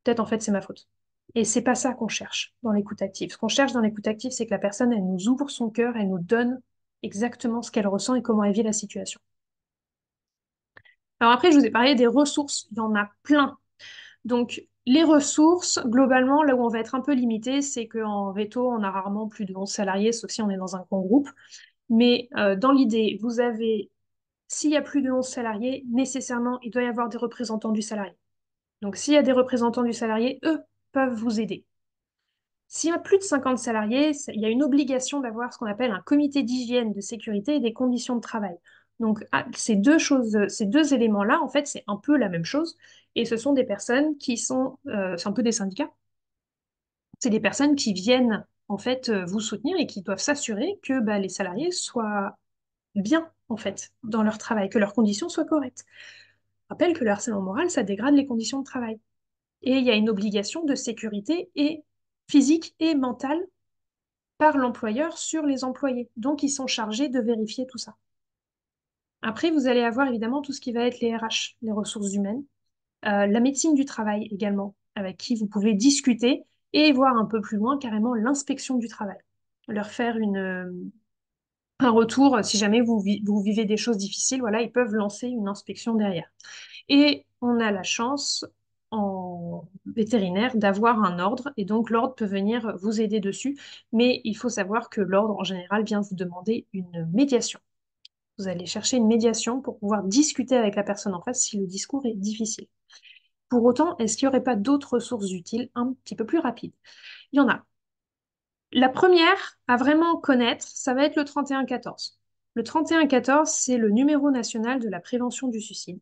c'est ma faute. Et c'est pas ça qu'on cherche dans l'écoute active. Ce qu'on cherche dans l'écoute active, c'est que la personne, elle nous ouvre son cœur, elle nous donne exactement ce qu'elle ressent et comment elle vit la situation. Alors après, je vous ai parlé des ressources, il y en a plein. Donc, les ressources, globalement, là où on va être un peu limité, c'est qu'en veto, on a rarement plus de 11 salariés, sauf si on est dans un grand groupe. Mais dans l'idée, vous avez s'il y a plus de 11 salariés, nécessairement, il doit y avoir des représentants du salarié. Donc, s'il y a des représentants du salarié, eux peuvent vous aider. S'il y a plus de 50 salariés, il y a une obligation d'avoir ce qu'on appelle un comité d'hygiène, de sécurité et des conditions de travail. Donc, ces deux choses, ces deux éléments-là, en fait, c'est un peu la même chose. Et ce sont des personnes qui sont, c'est un peu des syndicats, c'est des personnes qui viennent, en fait, vous soutenir et qui doivent s'assurer que bah, les salariés soient bien, en fait, dans leur travail, que leurs conditions soient correctes. Rappelle que le harcèlement moral, ça dégrade les conditions de travail. Et il y a une obligation de sécurité et physique et mentale par l'employeur sur les employés. Donc, ils sont chargés de vérifier tout ça. Après, vous allez avoir évidemment tout ce qui va être les RH, les ressources humaines, la médecine du travail également, avec qui vous pouvez discuter et voir un peu plus loin carrément l'inspection du travail. Leur faire un retour, si jamais vous vivez des choses difficiles, voilà, ils peuvent lancer une inspection derrière. Et on a la chance en vétérinaire d'avoir un ordre et donc l'ordre peut venir vous aider dessus, mais il faut savoir que l'ordre en général vient vous demander une médiation. Vous allez chercher une médiation pour pouvoir discuter avec la personne en face si le discours est difficile. Pour autant, est-ce qu'il n'y aurait pas d'autres ressources utiles un petit peu plus rapides? Il y en a. La première à vraiment connaître, ça va être le 3114. Le 3114, c'est le numéro national de la prévention du suicide.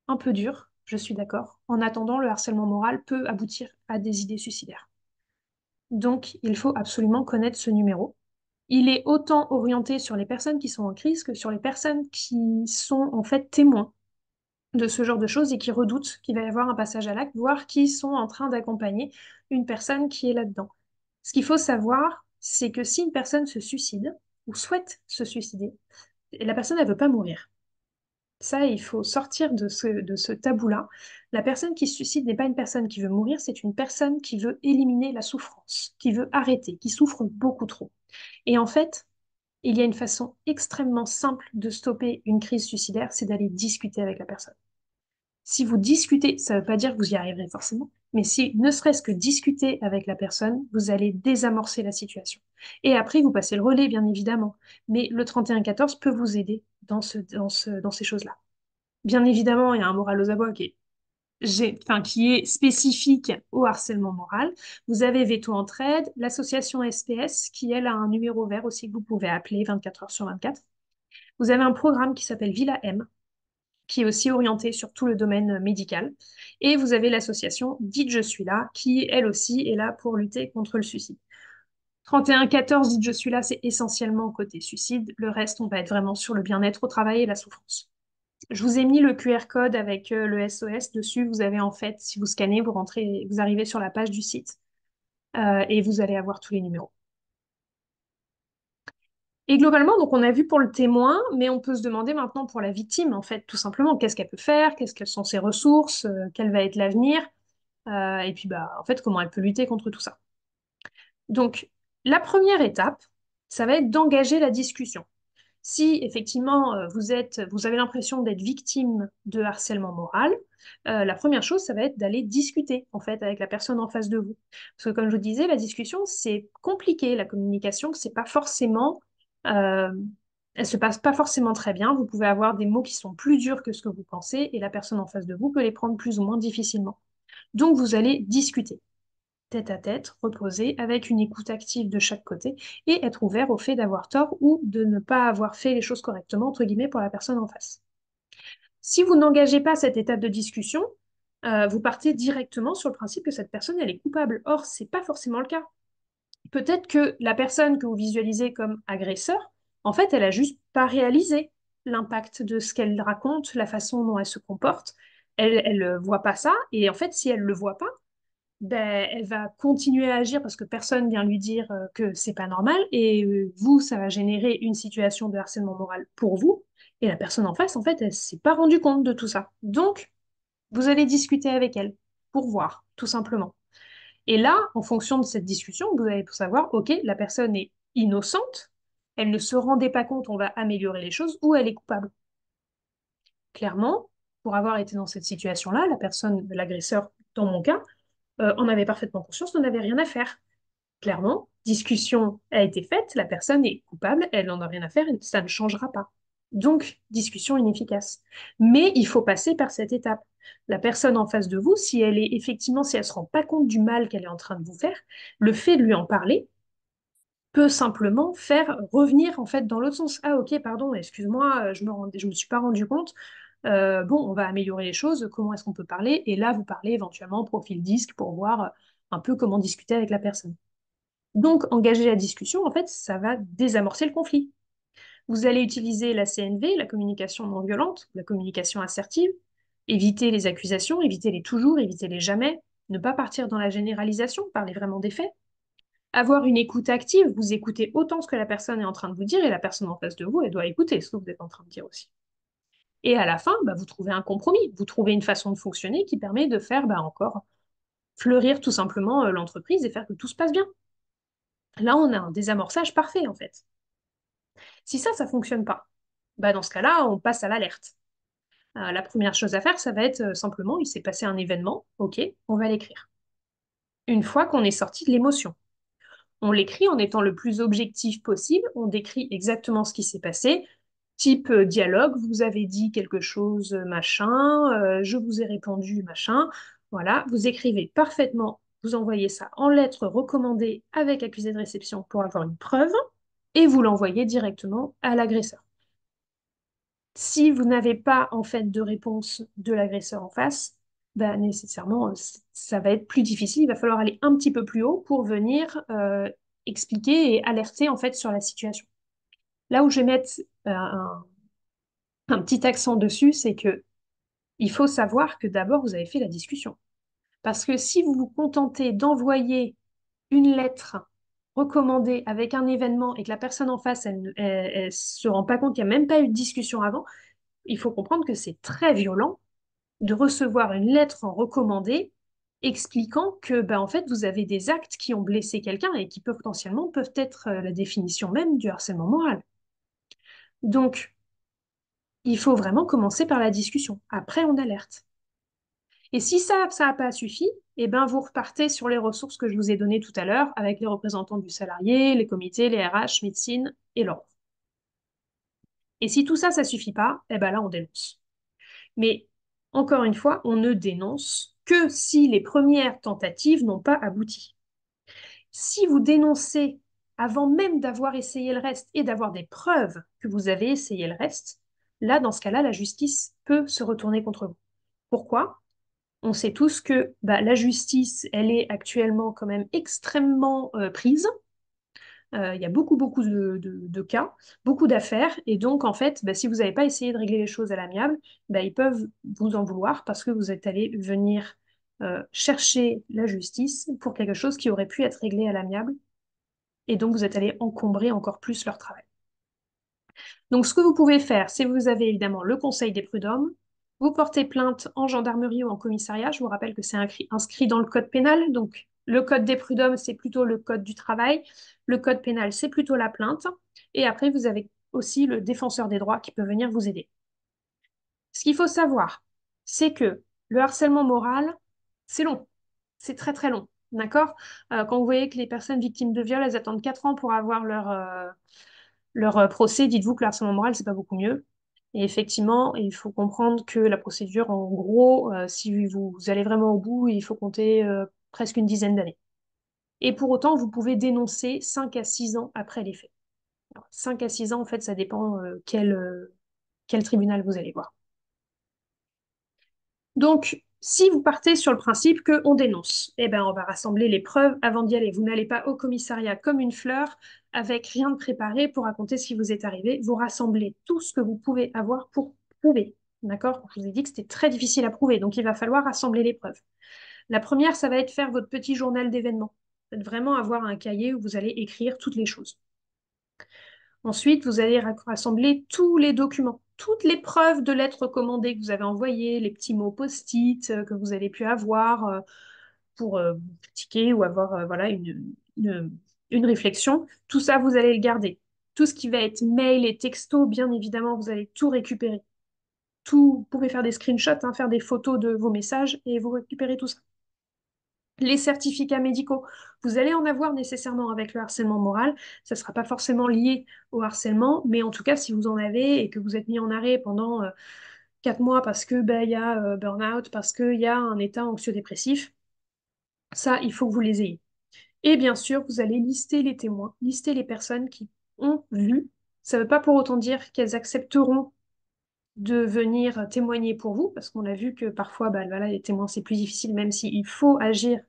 Un peu dur, je suis d'accord. En attendant, le harcèlement moral peut aboutir à des idées suicidaires. Donc, il faut absolument connaître ce numéro. Il est autant orienté sur les personnes qui sont en crise que sur les personnes qui sont en fait témoins de ce genre de choses et qui redoutent qu'il va y avoir un passage à l'acte, voire qui sont en train d'accompagner une personne qui est là-dedans. Ce qu'il faut savoir, c'est que si une personne se suicide, ou souhaite se suicider, et la personne, elle veut pas mourir. Ça, il faut sortir de ce tabou-là. La personne qui se suicide n'est pas une personne qui veut mourir, c'est une personne qui veut éliminer la souffrance, qui veut arrêter, qui souffre beaucoup trop. Et en fait, il y a une façon extrêmement simple de stopper une crise suicidaire, c'est d'aller discuter avec la personne. Si vous discutez, ça ne veut pas dire que vous y arriverez forcément, mais si ne serait-ce que discuter avec la personne, vous allez désamorcer la situation. Et après, vous passez le relais, bien évidemment. Mais le 31-14 peut vous aider dans ces choses-là. Bien évidemment, il y a un moral aux abois qui est spécifique au harcèlement moral. Vous avez Veto Entraide, l'association SPS, qui elle a un numéro vert aussi que vous pouvez appeler 24 heures sur 24. Vous avez un programme qui s'appelle Villa M, qui est aussi orienté sur tout le domaine médical. Et vous avez l'association Dites Je suis là, qui elle aussi est là pour lutter contre le suicide. 31-14, Dites Je suis là, c'est essentiellement côté suicide. Le reste, on va être vraiment sur le bien-être au travail et la souffrance. Je vous ai mis le QR code avec le SOS dessus. Vous avez en fait, si vous scannez, vous rentrez, vous arrivez sur la page du site et vous allez avoir tous les numéros. Et globalement, donc on a vu pour le témoin, mais on peut se demander maintenant pour la victime, en fait, tout simplement, qu'est-ce qu'elle peut faire, quelles sont ses ressources, quel va être l'avenir, et puis bah, en fait, comment elle peut lutter contre tout ça. Donc, la première étape, ça va être d'engager la discussion. Si effectivement vous avez l'impression d'être victime de harcèlement moral, la première chose, ça va être d'aller discuter en fait avec la personne en face de vous. Parce que comme je vous disais, la discussion, c'est compliqué. La communication, c'est pas forcément, euh, elle se passe pas forcément très bien. Vous pouvez avoir des mots qui sont plus durs que ce que vous pensez et la personne en face de vous peut les prendre plus ou moins difficilement. Donc vous allez discuter tête à tête, reposer, avec une écoute active de chaque côté, et être ouvert au fait d'avoir tort ou de ne pas avoir fait les choses correctement, entre guillemets, pour la personne en face. Si vous n'engagez pas cette étape de discussion, vous partez directement sur le principe que cette personne, elle est coupable. Or, c'est pas forcément le cas. Peut-être que la personne que vous visualisez comme agresseur, en fait, elle a juste pas réalisé l'impact de ce qu'elle raconte, la façon dont elle se comporte. Elle voit pas ça, et en fait, si elle le voit pas, ben, elle va continuer à agir parce que personne vient lui dire que c'est pas normal et vous, ça va générer une situation de harcèlement moral pour vous et la personne en face, en fait, elle s'est pas rendue compte de tout ça. Donc, vous allez discuter avec elle pour voir, tout simplement. Et là, en fonction de cette discussion, vous allez savoir, ok, la personne est innocente, elle ne se rendait pas compte, on va améliorer les choses, ou elle est coupable. Clairement, pour avoir été dans cette situation-là, la personne, l'agresseur, dans mon cas, en avait parfaitement conscience, on n'avait rien à faire. Clairement, discussion a été faite, la personne est coupable, elle n'en a rien à faire et ça ne changera pas. Donc, discussion inefficace. Mais il faut passer par cette étape. La personne en face de vous, si elle est effectivement, si elle ne se rend pas compte du mal qu'elle est en train de vous faire, le fait de lui en parler peut simplement faire revenir en fait dans l'autre sens. Ah ok, pardon, excuse-moi, je me suis pas rendu compte. Bon, on va améliorer les choses. Comment est-ce qu'on peut parler? Et là, vous parlez éventuellement profil disque pour voir un peu comment discuter avec la personne. Donc, engager la discussion, en fait, ça va désamorcer le conflit. Vous allez utiliser la CNV, la communication non violente, la communication assertive, éviter les accusations, éviter les toujours, éviter les jamais, ne pas partir dans la généralisation, parler vraiment des faits. Avoir une écoute active, vous écoutez autant ce que la personne est en train de vous dire et la personne en face de vous, elle doit écouter ce que vous êtes en train de dire aussi. Et à la fin, bah, vous trouvez un compromis, vous trouvez une façon de fonctionner qui permet de faire bah, encore fleurir tout simplement l'entreprise et faire que tout se passe bien. Là, on a un désamorçage parfait en fait. Si ça fonctionne pas, bah, dans ce cas-là, on passe à l'alerte. La première chose à faire, ça va être simplement, il s'est passé un événement, ok, on va l'écrire. Une fois qu'on est sorti de l'émotion, on l'écrit en étant le plus objectif possible, on décrit exactement ce qui s'est passé, type dialogue, vous avez dit quelque chose, machin, je vous ai répondu, machin. Voilà, vous écrivez parfaitement, vous envoyez ça en lettres recommandées avec accusé de réception pour avoir une preuve, et vous l'envoyez directement à l'agresseur. Si vous n'avez pas en fait de réponse de l'agresseur en face, bah, nécessairement, ça va être plus difficile. Il va falloir aller un petit peu plus haut pour venir expliquer et alerter en fait sur la situation. Là où je vais mettre un petit accent dessus, c'est que il faut savoir que d'abord vous avez fait la discussion. Parce que si vous vous contentez d'envoyer une lettre recommandé avec un événement et que la personne en face, elle se rend pas compte qu'il n'y a même pas eu de discussion avant, il faut comprendre que c'est très violent de recevoir une lettre en recommandé expliquant que en fait, vous avez des actes qui ont blessé quelqu'un et qui potentiellement peuvent être la définition même du harcèlement moral. Donc, il faut vraiment commencer par la discussion. Après, on alerte. Et si ça n'a pas suffi, eh ben, vous repartez sur les ressources que je vous ai données tout à l'heure avec les représentants du salarié, les comités, les RH, médecine et l'ordre. Et si tout ça, ça suffit pas, eh ben là, on dénonce. Mais encore une fois, on ne dénonce que si les premières tentatives n'ont pas abouti. Si vous dénoncez avant même d'avoir essayé le reste et d'avoir des preuves que vous avez essayé le reste, là, dans ce cas-là, la justice peut se retourner contre vous. Pourquoi? On sait tous que la justice, elle est actuellement quand même extrêmement prise. Il y a beaucoup, beaucoup de cas, beaucoup d'affaires. Et donc, en fait, si vous n'avez pas essayé de régler les choses à l'amiable, ils peuvent vous en vouloir parce que vous êtes allé venir chercher la justice pour quelque chose qui aurait pu être réglé à l'amiable. Et donc, vous êtes allé encombrer encore plus leur travail. Donc, ce que vous pouvez faire, c'est vous avez évidemment le conseil des prud'hommes, vous portez plainte en gendarmerie ou en commissariat. Je vous rappelle que c'est inscrit dans le code pénal. Donc, le code des prud'hommes, c'est plutôt le code du travail. Le code pénal, c'est plutôt la plainte. Et après, vous avez aussi le défenseur des droits qui peut venir vous aider. Ce qu'il faut savoir, c'est que le harcèlement moral, c'est long. C'est très, très long. D'accord? Quand vous voyez que les personnes victimes de viol, elles attendent 4 ans pour avoir leur procès, dites-vous que le harcèlement moral, c'est pas beaucoup mieux. Et effectivement, il faut comprendre que la procédure, en gros, si vous allez vraiment au bout, il faut compter presque une dizaine d'années. Et pour autant, vous pouvez dénoncer 5 à 6 ans après les faits. Alors, 5 à 6 ans, en fait, ça dépend quel tribunal vous allez voir. Donc, si vous partez sur le principe qu'on dénonce, eh ben, on va rassembler les preuves avant d'y aller. Vous n'allez pas au commissariat comme une fleur, avec rien de préparé pour raconter ce qui vous est arrivé. Vous rassemblez tout ce que vous pouvez avoir pour prouver. D'accord? Je vous ai dit que c'était très difficile à prouver, donc il va falloir rassembler les preuves. La première, ça va être faire votre petit journal d'événements. Vraiment avoir un cahier où vous allez écrire toutes les choses. Ensuite, vous allez rassembler tous les documents, toutes les preuves de lettres recommandées que vous avez envoyées, les petits mots post-it que vous avez pu avoir pour vous critiquer ou avoir voilà, une, une réflexion. Tout ça, vous allez le garder. Tout ce qui va être mail et texto, bien évidemment, vous allez tout récupérer. Tout, vous pouvez faire des screenshots, hein, faire des photos de vos messages et vous récupérez tout ça. Les certificats médicaux, vous allez en avoir nécessairement avec le harcèlement moral. Ça ne sera pas forcément lié au harcèlement, mais en tout cas, si vous en avez et que vous êtes mis en arrêt pendant 4 mois parce que il y a burn-out, parce qu'il y a un état anxio-dépressif, ça, il faut que vous les ayez. Et bien sûr, vous allez lister les témoins, lister les personnes qui ont vu. Ça ne veut pas pour autant dire qu'elles accepteront de venir témoigner pour vous, parce qu'on a vu que parfois, voilà, les témoins, c'est plus difficile, même s'il faut agir.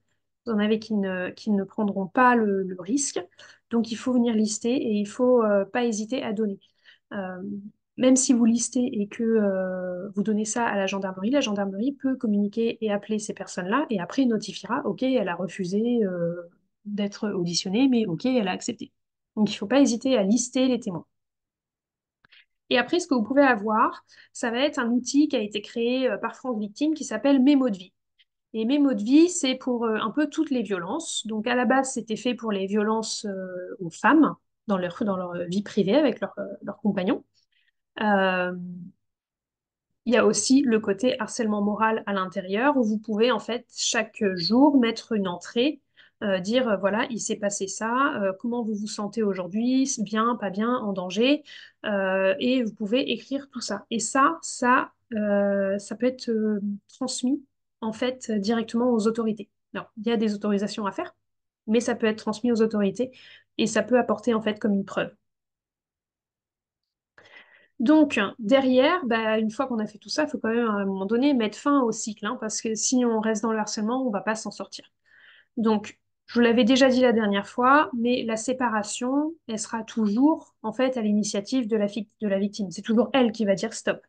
Vous en avez qui ne prendront pas le risque. Donc, il faut venir lister et il ne faut pas hésiter à donner. Euh, Même si vous listez et que vous donnez ça à la gendarmerie peut communiquer et appeler ces personnes-là et après notifiera, OK, elle a refusé d'être auditionnée, mais OK, elle a accepté. Donc, il ne faut pas hésiter à lister les témoins. Et après, ce que vous pouvez avoir, ça va être un outil qui a été créé par France Victime qui s'appelle Mémo de vie. Et Mémo de vie, c'est pour un peu toutes les violences. Donc à la base, c'était fait pour les violences aux femmes dans leur vie privée avec leurs compagnons. Euh, il y a aussi le côté harcèlement moral à l'intérieur où vous pouvez en fait chaque jour mettre une entrée, dire voilà, il s'est passé ça, comment vous vous sentez aujourd'hui, bien, pas bien, en danger, et vous pouvez écrire tout ça. Et ça peut être transmis en fait directement aux autorités. Alors, il y a des autorisations à faire, mais ça peut être transmis aux autorités et ça peut apporter en fait comme une preuve. Donc, derrière, une fois qu'on a fait tout ça, il faut quand même à un moment donné mettre fin au cycle, hein, parce que si on reste dans le harcèlement, on ne va pas s'en sortir. Donc, je vous l'avais déjà dit la dernière fois, mais la séparation, elle sera toujours en fait à l'initiative de la victime. C'est toujours elle qui va dire stop.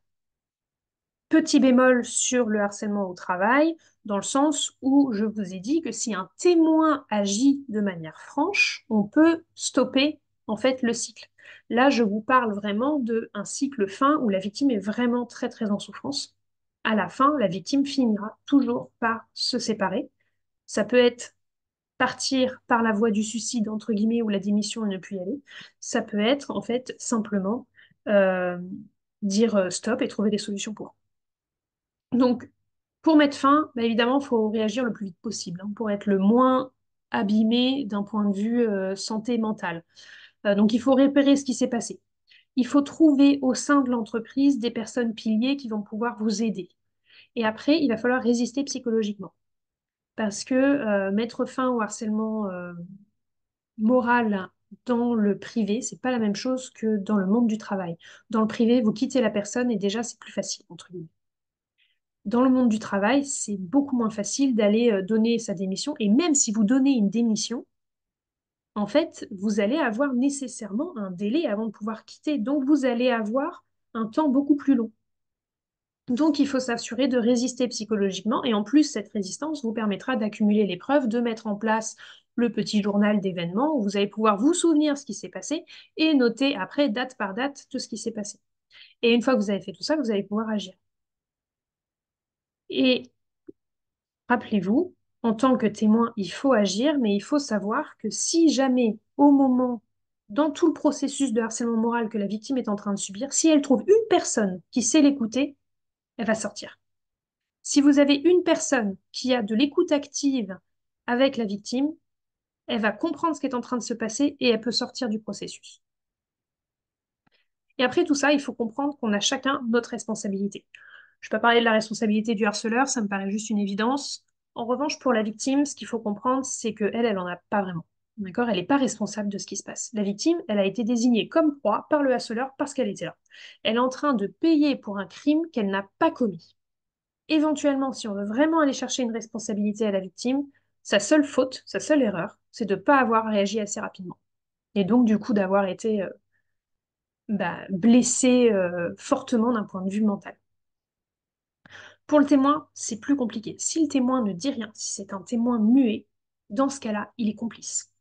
Petit bémol sur le harcèlement au travail, dans le sens où je vous ai dit que si un témoin agit de manière franche, on peut stopper en fait le cycle. Là, je vous parle vraiment d'un cycle fin où la victime est vraiment très très en souffrance. À la fin, la victime finira toujours par se séparer. Ça peut être partir par la voie du suicide, entre guillemets, ou la démission et ne plus y aller. Ça peut être en fait simplement euh, dire stop et trouver des solutions pour. Donc, pour mettre fin, bah, évidemment, il faut réagir le plus vite possible hein, pour être le moins abîmé d'un point de vue santé mentale. Donc, il faut repérer ce qui s'est passé. Il faut trouver au sein de l'entreprise des personnes piliers qui vont pouvoir vous aider. Et après, il va falloir résister psychologiquement. Parce que mettre fin au harcèlement moral dans le privé, c'est pas la même chose que dans le monde du travail. Dans le privé, vous quittez la personne et déjà, c'est plus facile, entre guillemets. Dans le monde du travail, c'est beaucoup moins facile d'aller donner sa démission. Et même si vous donnez une démission, en fait, vous allez avoir nécessairement un délai avant de pouvoir quitter. Donc, vous allez avoir un temps beaucoup plus long. Donc, il faut s'assurer de résister psychologiquement. Et en plus, cette résistance vous permettra d'accumuler les preuves, de mettre en place le petit journal d'événements où vous allez pouvoir vous souvenir ce qui s'est passé et noter après, date par date, tout ce qui s'est passé. Et une fois que vous avez fait tout ça, vous allez pouvoir agir. Et rappelez-vous, en tant que témoin, il faut agir, mais il faut savoir que si jamais, au moment, dans tout le processus de harcèlement moral que la victime est en train de subir, si elle trouve une personne qui sait l'écouter, elle va sortir. Si vous avez une personne qui a de l'écoute active avec la victime, elle va comprendre ce qui est en train de se passer et elle peut sortir du processus. Et après tout ça, il faut comprendre qu'on a chacun notre responsabilité. Je ne peux pas parler de la responsabilité du harceleur, ça me paraît juste une évidence. En revanche, pour la victime, ce qu'il faut comprendre, c'est qu'elle, elle n'en a pas vraiment. D'accord? Elle n'est pas responsable de ce qui se passe. La victime, elle a été désignée comme proie par le harceleur parce qu'elle était là. Elle est en train de payer pour un crime qu'elle n'a pas commis. Éventuellement, si on veut vraiment aller chercher une responsabilité à la victime, sa seule faute, sa seule erreur, c'est de ne pas avoir réagi assez rapidement. Et donc, du coup, d'avoir été blessée fortement d'un point de vue mental. Pour le témoin, c'est plus compliqué. Si le témoin ne dit rien, si c'est un témoin muet, dans ce cas-là, il est complice.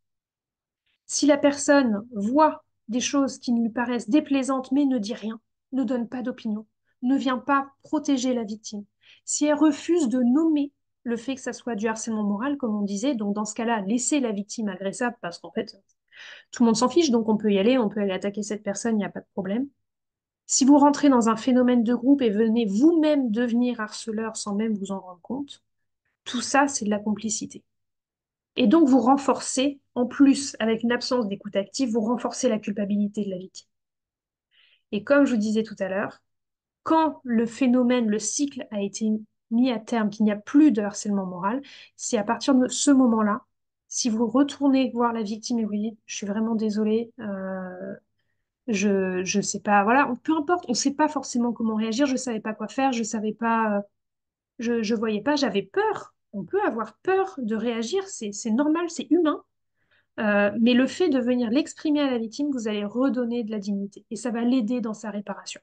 Si la personne voit des choses qui lui paraissent déplaisantes mais ne dit rien, ne donne pas d'opinion, ne vient pas protéger la victime, si elle refuse de nommer le fait que ça soit du harcèlement moral, comme on disait, donc dans ce cas-là, laisser la victime agressable parce qu'en fait, tout le monde s'en fiche, donc on peut y aller, on peut aller attaquer cette personne, il n'y a pas de problème. Si vous rentrez dans un phénomène de groupe et venez vous-même devenir harceleur sans même vous en rendre compte, tout ça, c'est de la complicité. Et donc, vous renforcez, en plus, avec une absence d'écoute active, vous renforcez la culpabilité de la victime. Et comme je vous disais tout à l'heure, quand le phénomène, le cycle a été mis à terme, qu'il n'y a plus de harcèlement moral, c'est à partir de ce moment-là, si vous retournez voir la victime et vous dites, je suis vraiment désolée, je sais pas, voilà, peu importe, on sait pas forcément comment réagir, je savais pas quoi faire, je savais pas, je voyais pas, j'avais peur. On peut avoir peur de réagir, c'est normal, c'est humain. Mais le fait de venir l'exprimer à la victime, vous allez redonner de la dignité et ça va l'aider dans sa réparation.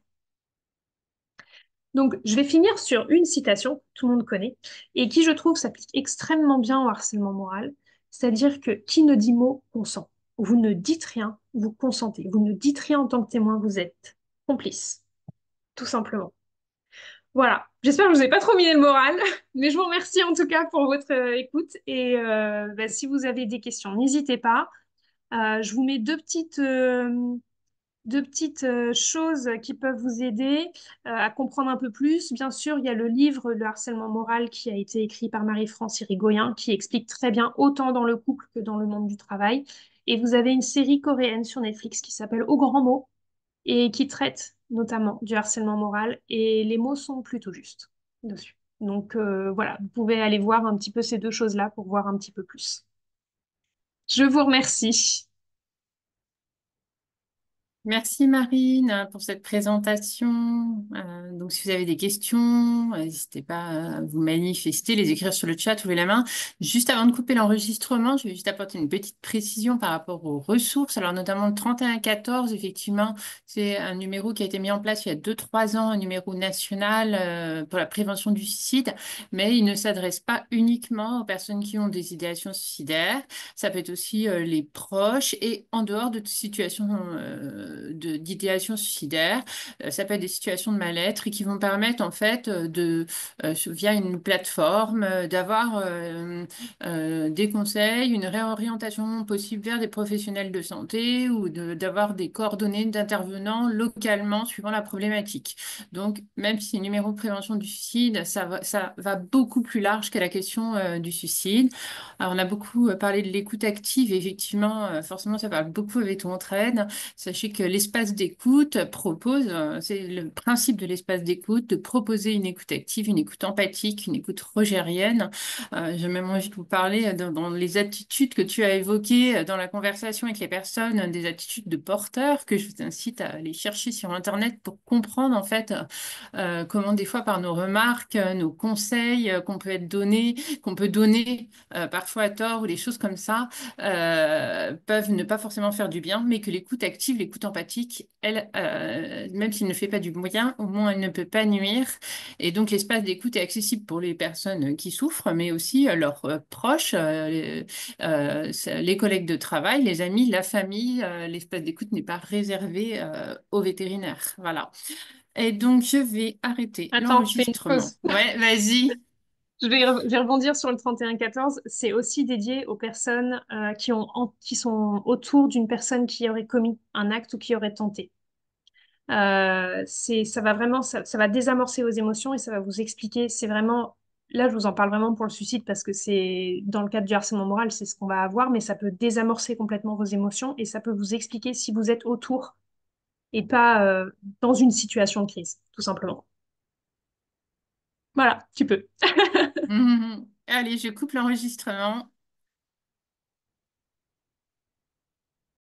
Donc, je vais finir sur une citation que tout le monde connaît et qui, je trouve, s'applique extrêmement bien au harcèlement moral, c'est-à-dire que qui ne dit mot consent. Vous ne dites rien, vous consentez. Vous ne dites rien en tant que témoin, vous êtes complice, tout simplement. Voilà, j'espère que je vous ai pas trop miné le moral, mais je vous remercie en tout cas pour votre écoute et si vous avez des questions, n'hésitez pas. Je vous mets deux petites choses qui peuvent vous aider à comprendre un peu plus. Bien sûr, il y a le livre Le harcèlement moral qui a été écrit par Marie-France Irigoyen qui explique très bien autant dans le couple que dans le monde du travail. Et vous avez une série coréenne sur Netflix qui s'appelle Au grand mot et qui traite notamment du harcèlement moral et les mots sont plutôt justes dessus. Donc voilà, vous pouvez aller voir un petit peu ces deux choses-là pour voir un petit peu plus. Je vous remercie. Merci Marine pour cette présentation. Donc si vous avez des questions, n'hésitez pas à vous manifester, les écrire sur le chat, levez la main. Juste avant de couper l'enregistrement, je vais juste apporter une petite précision par rapport aux ressources. Alors notamment le 3114, effectivement, c'est un numéro qui a été mis en place il y a 2-3 ans, un numéro national pour la prévention du suicide, mais il ne s'adresse pas uniquement aux personnes qui ont des idéations suicidaires. Ça peut être aussi les proches et en dehors de toute situation d'idéation suicidaire. Ça peut être des situations de mal-être et qui vont permettre en fait via une plateforme, d'avoir des conseils, une réorientation possible vers des professionnels de santé ou d'avoir des coordonnées d'intervenants localement suivant la problématique. Donc, même si le numéro de prévention du suicide, ça va beaucoup plus large que la question du suicide. Alors, on a beaucoup parlé de l'écoute active. Et effectivement, forcément, ça parle beaucoup avec votre aide. Sachez que l'espace d'écoute propose, c'est le principe de l'espace d'écoute, de proposer une écoute active, une écoute empathique, une écoute rogérienne. J'ai même envie de vous parler dans les attitudes que tu as évoquées dans la conversation avec les personnes, des attitudes de porteurs que je vous incite à aller chercher sur Internet pour comprendre en fait comment des fois par nos remarques, nos conseils qu'on peut donner parfois à tort ou des choses comme ça, peuvent ne pas forcément faire du bien, mais que l'écoute active, l'écoute empathique, elle, même s'il ne fait pas du bien, au moins elle ne peut pas nuire. Et donc l'espace d'écoute est accessible pour les personnes qui souffrent, mais aussi leurs proches, les collègues de travail, les amis, la famille. L'espace d'écoute n'est pas réservé aux vétérinaires. Voilà. Et donc je vais arrêter Attends, je fais une l'enregistrement. pause. Ouais, vas-y. Je vais rebondir sur le 3114. C'est aussi dédié aux personnes qui sont autour d'une personne qui aurait commis un acte ou qui aurait tenté. Ça va vraiment, ça va désamorcer vos émotions et ça va vous expliquer. C'est vraiment, là, je vous en parle vraiment pour le suicide parce que c'est dans le cadre du harcèlement moral, c'est ce qu'on va avoir, mais ça peut désamorcer complètement vos émotions et ça peut vous expliquer si vous êtes autour et pas dans une situation de crise, tout simplement. Voilà, tu peux. Mhm. Allez, je coupe l'enregistrement.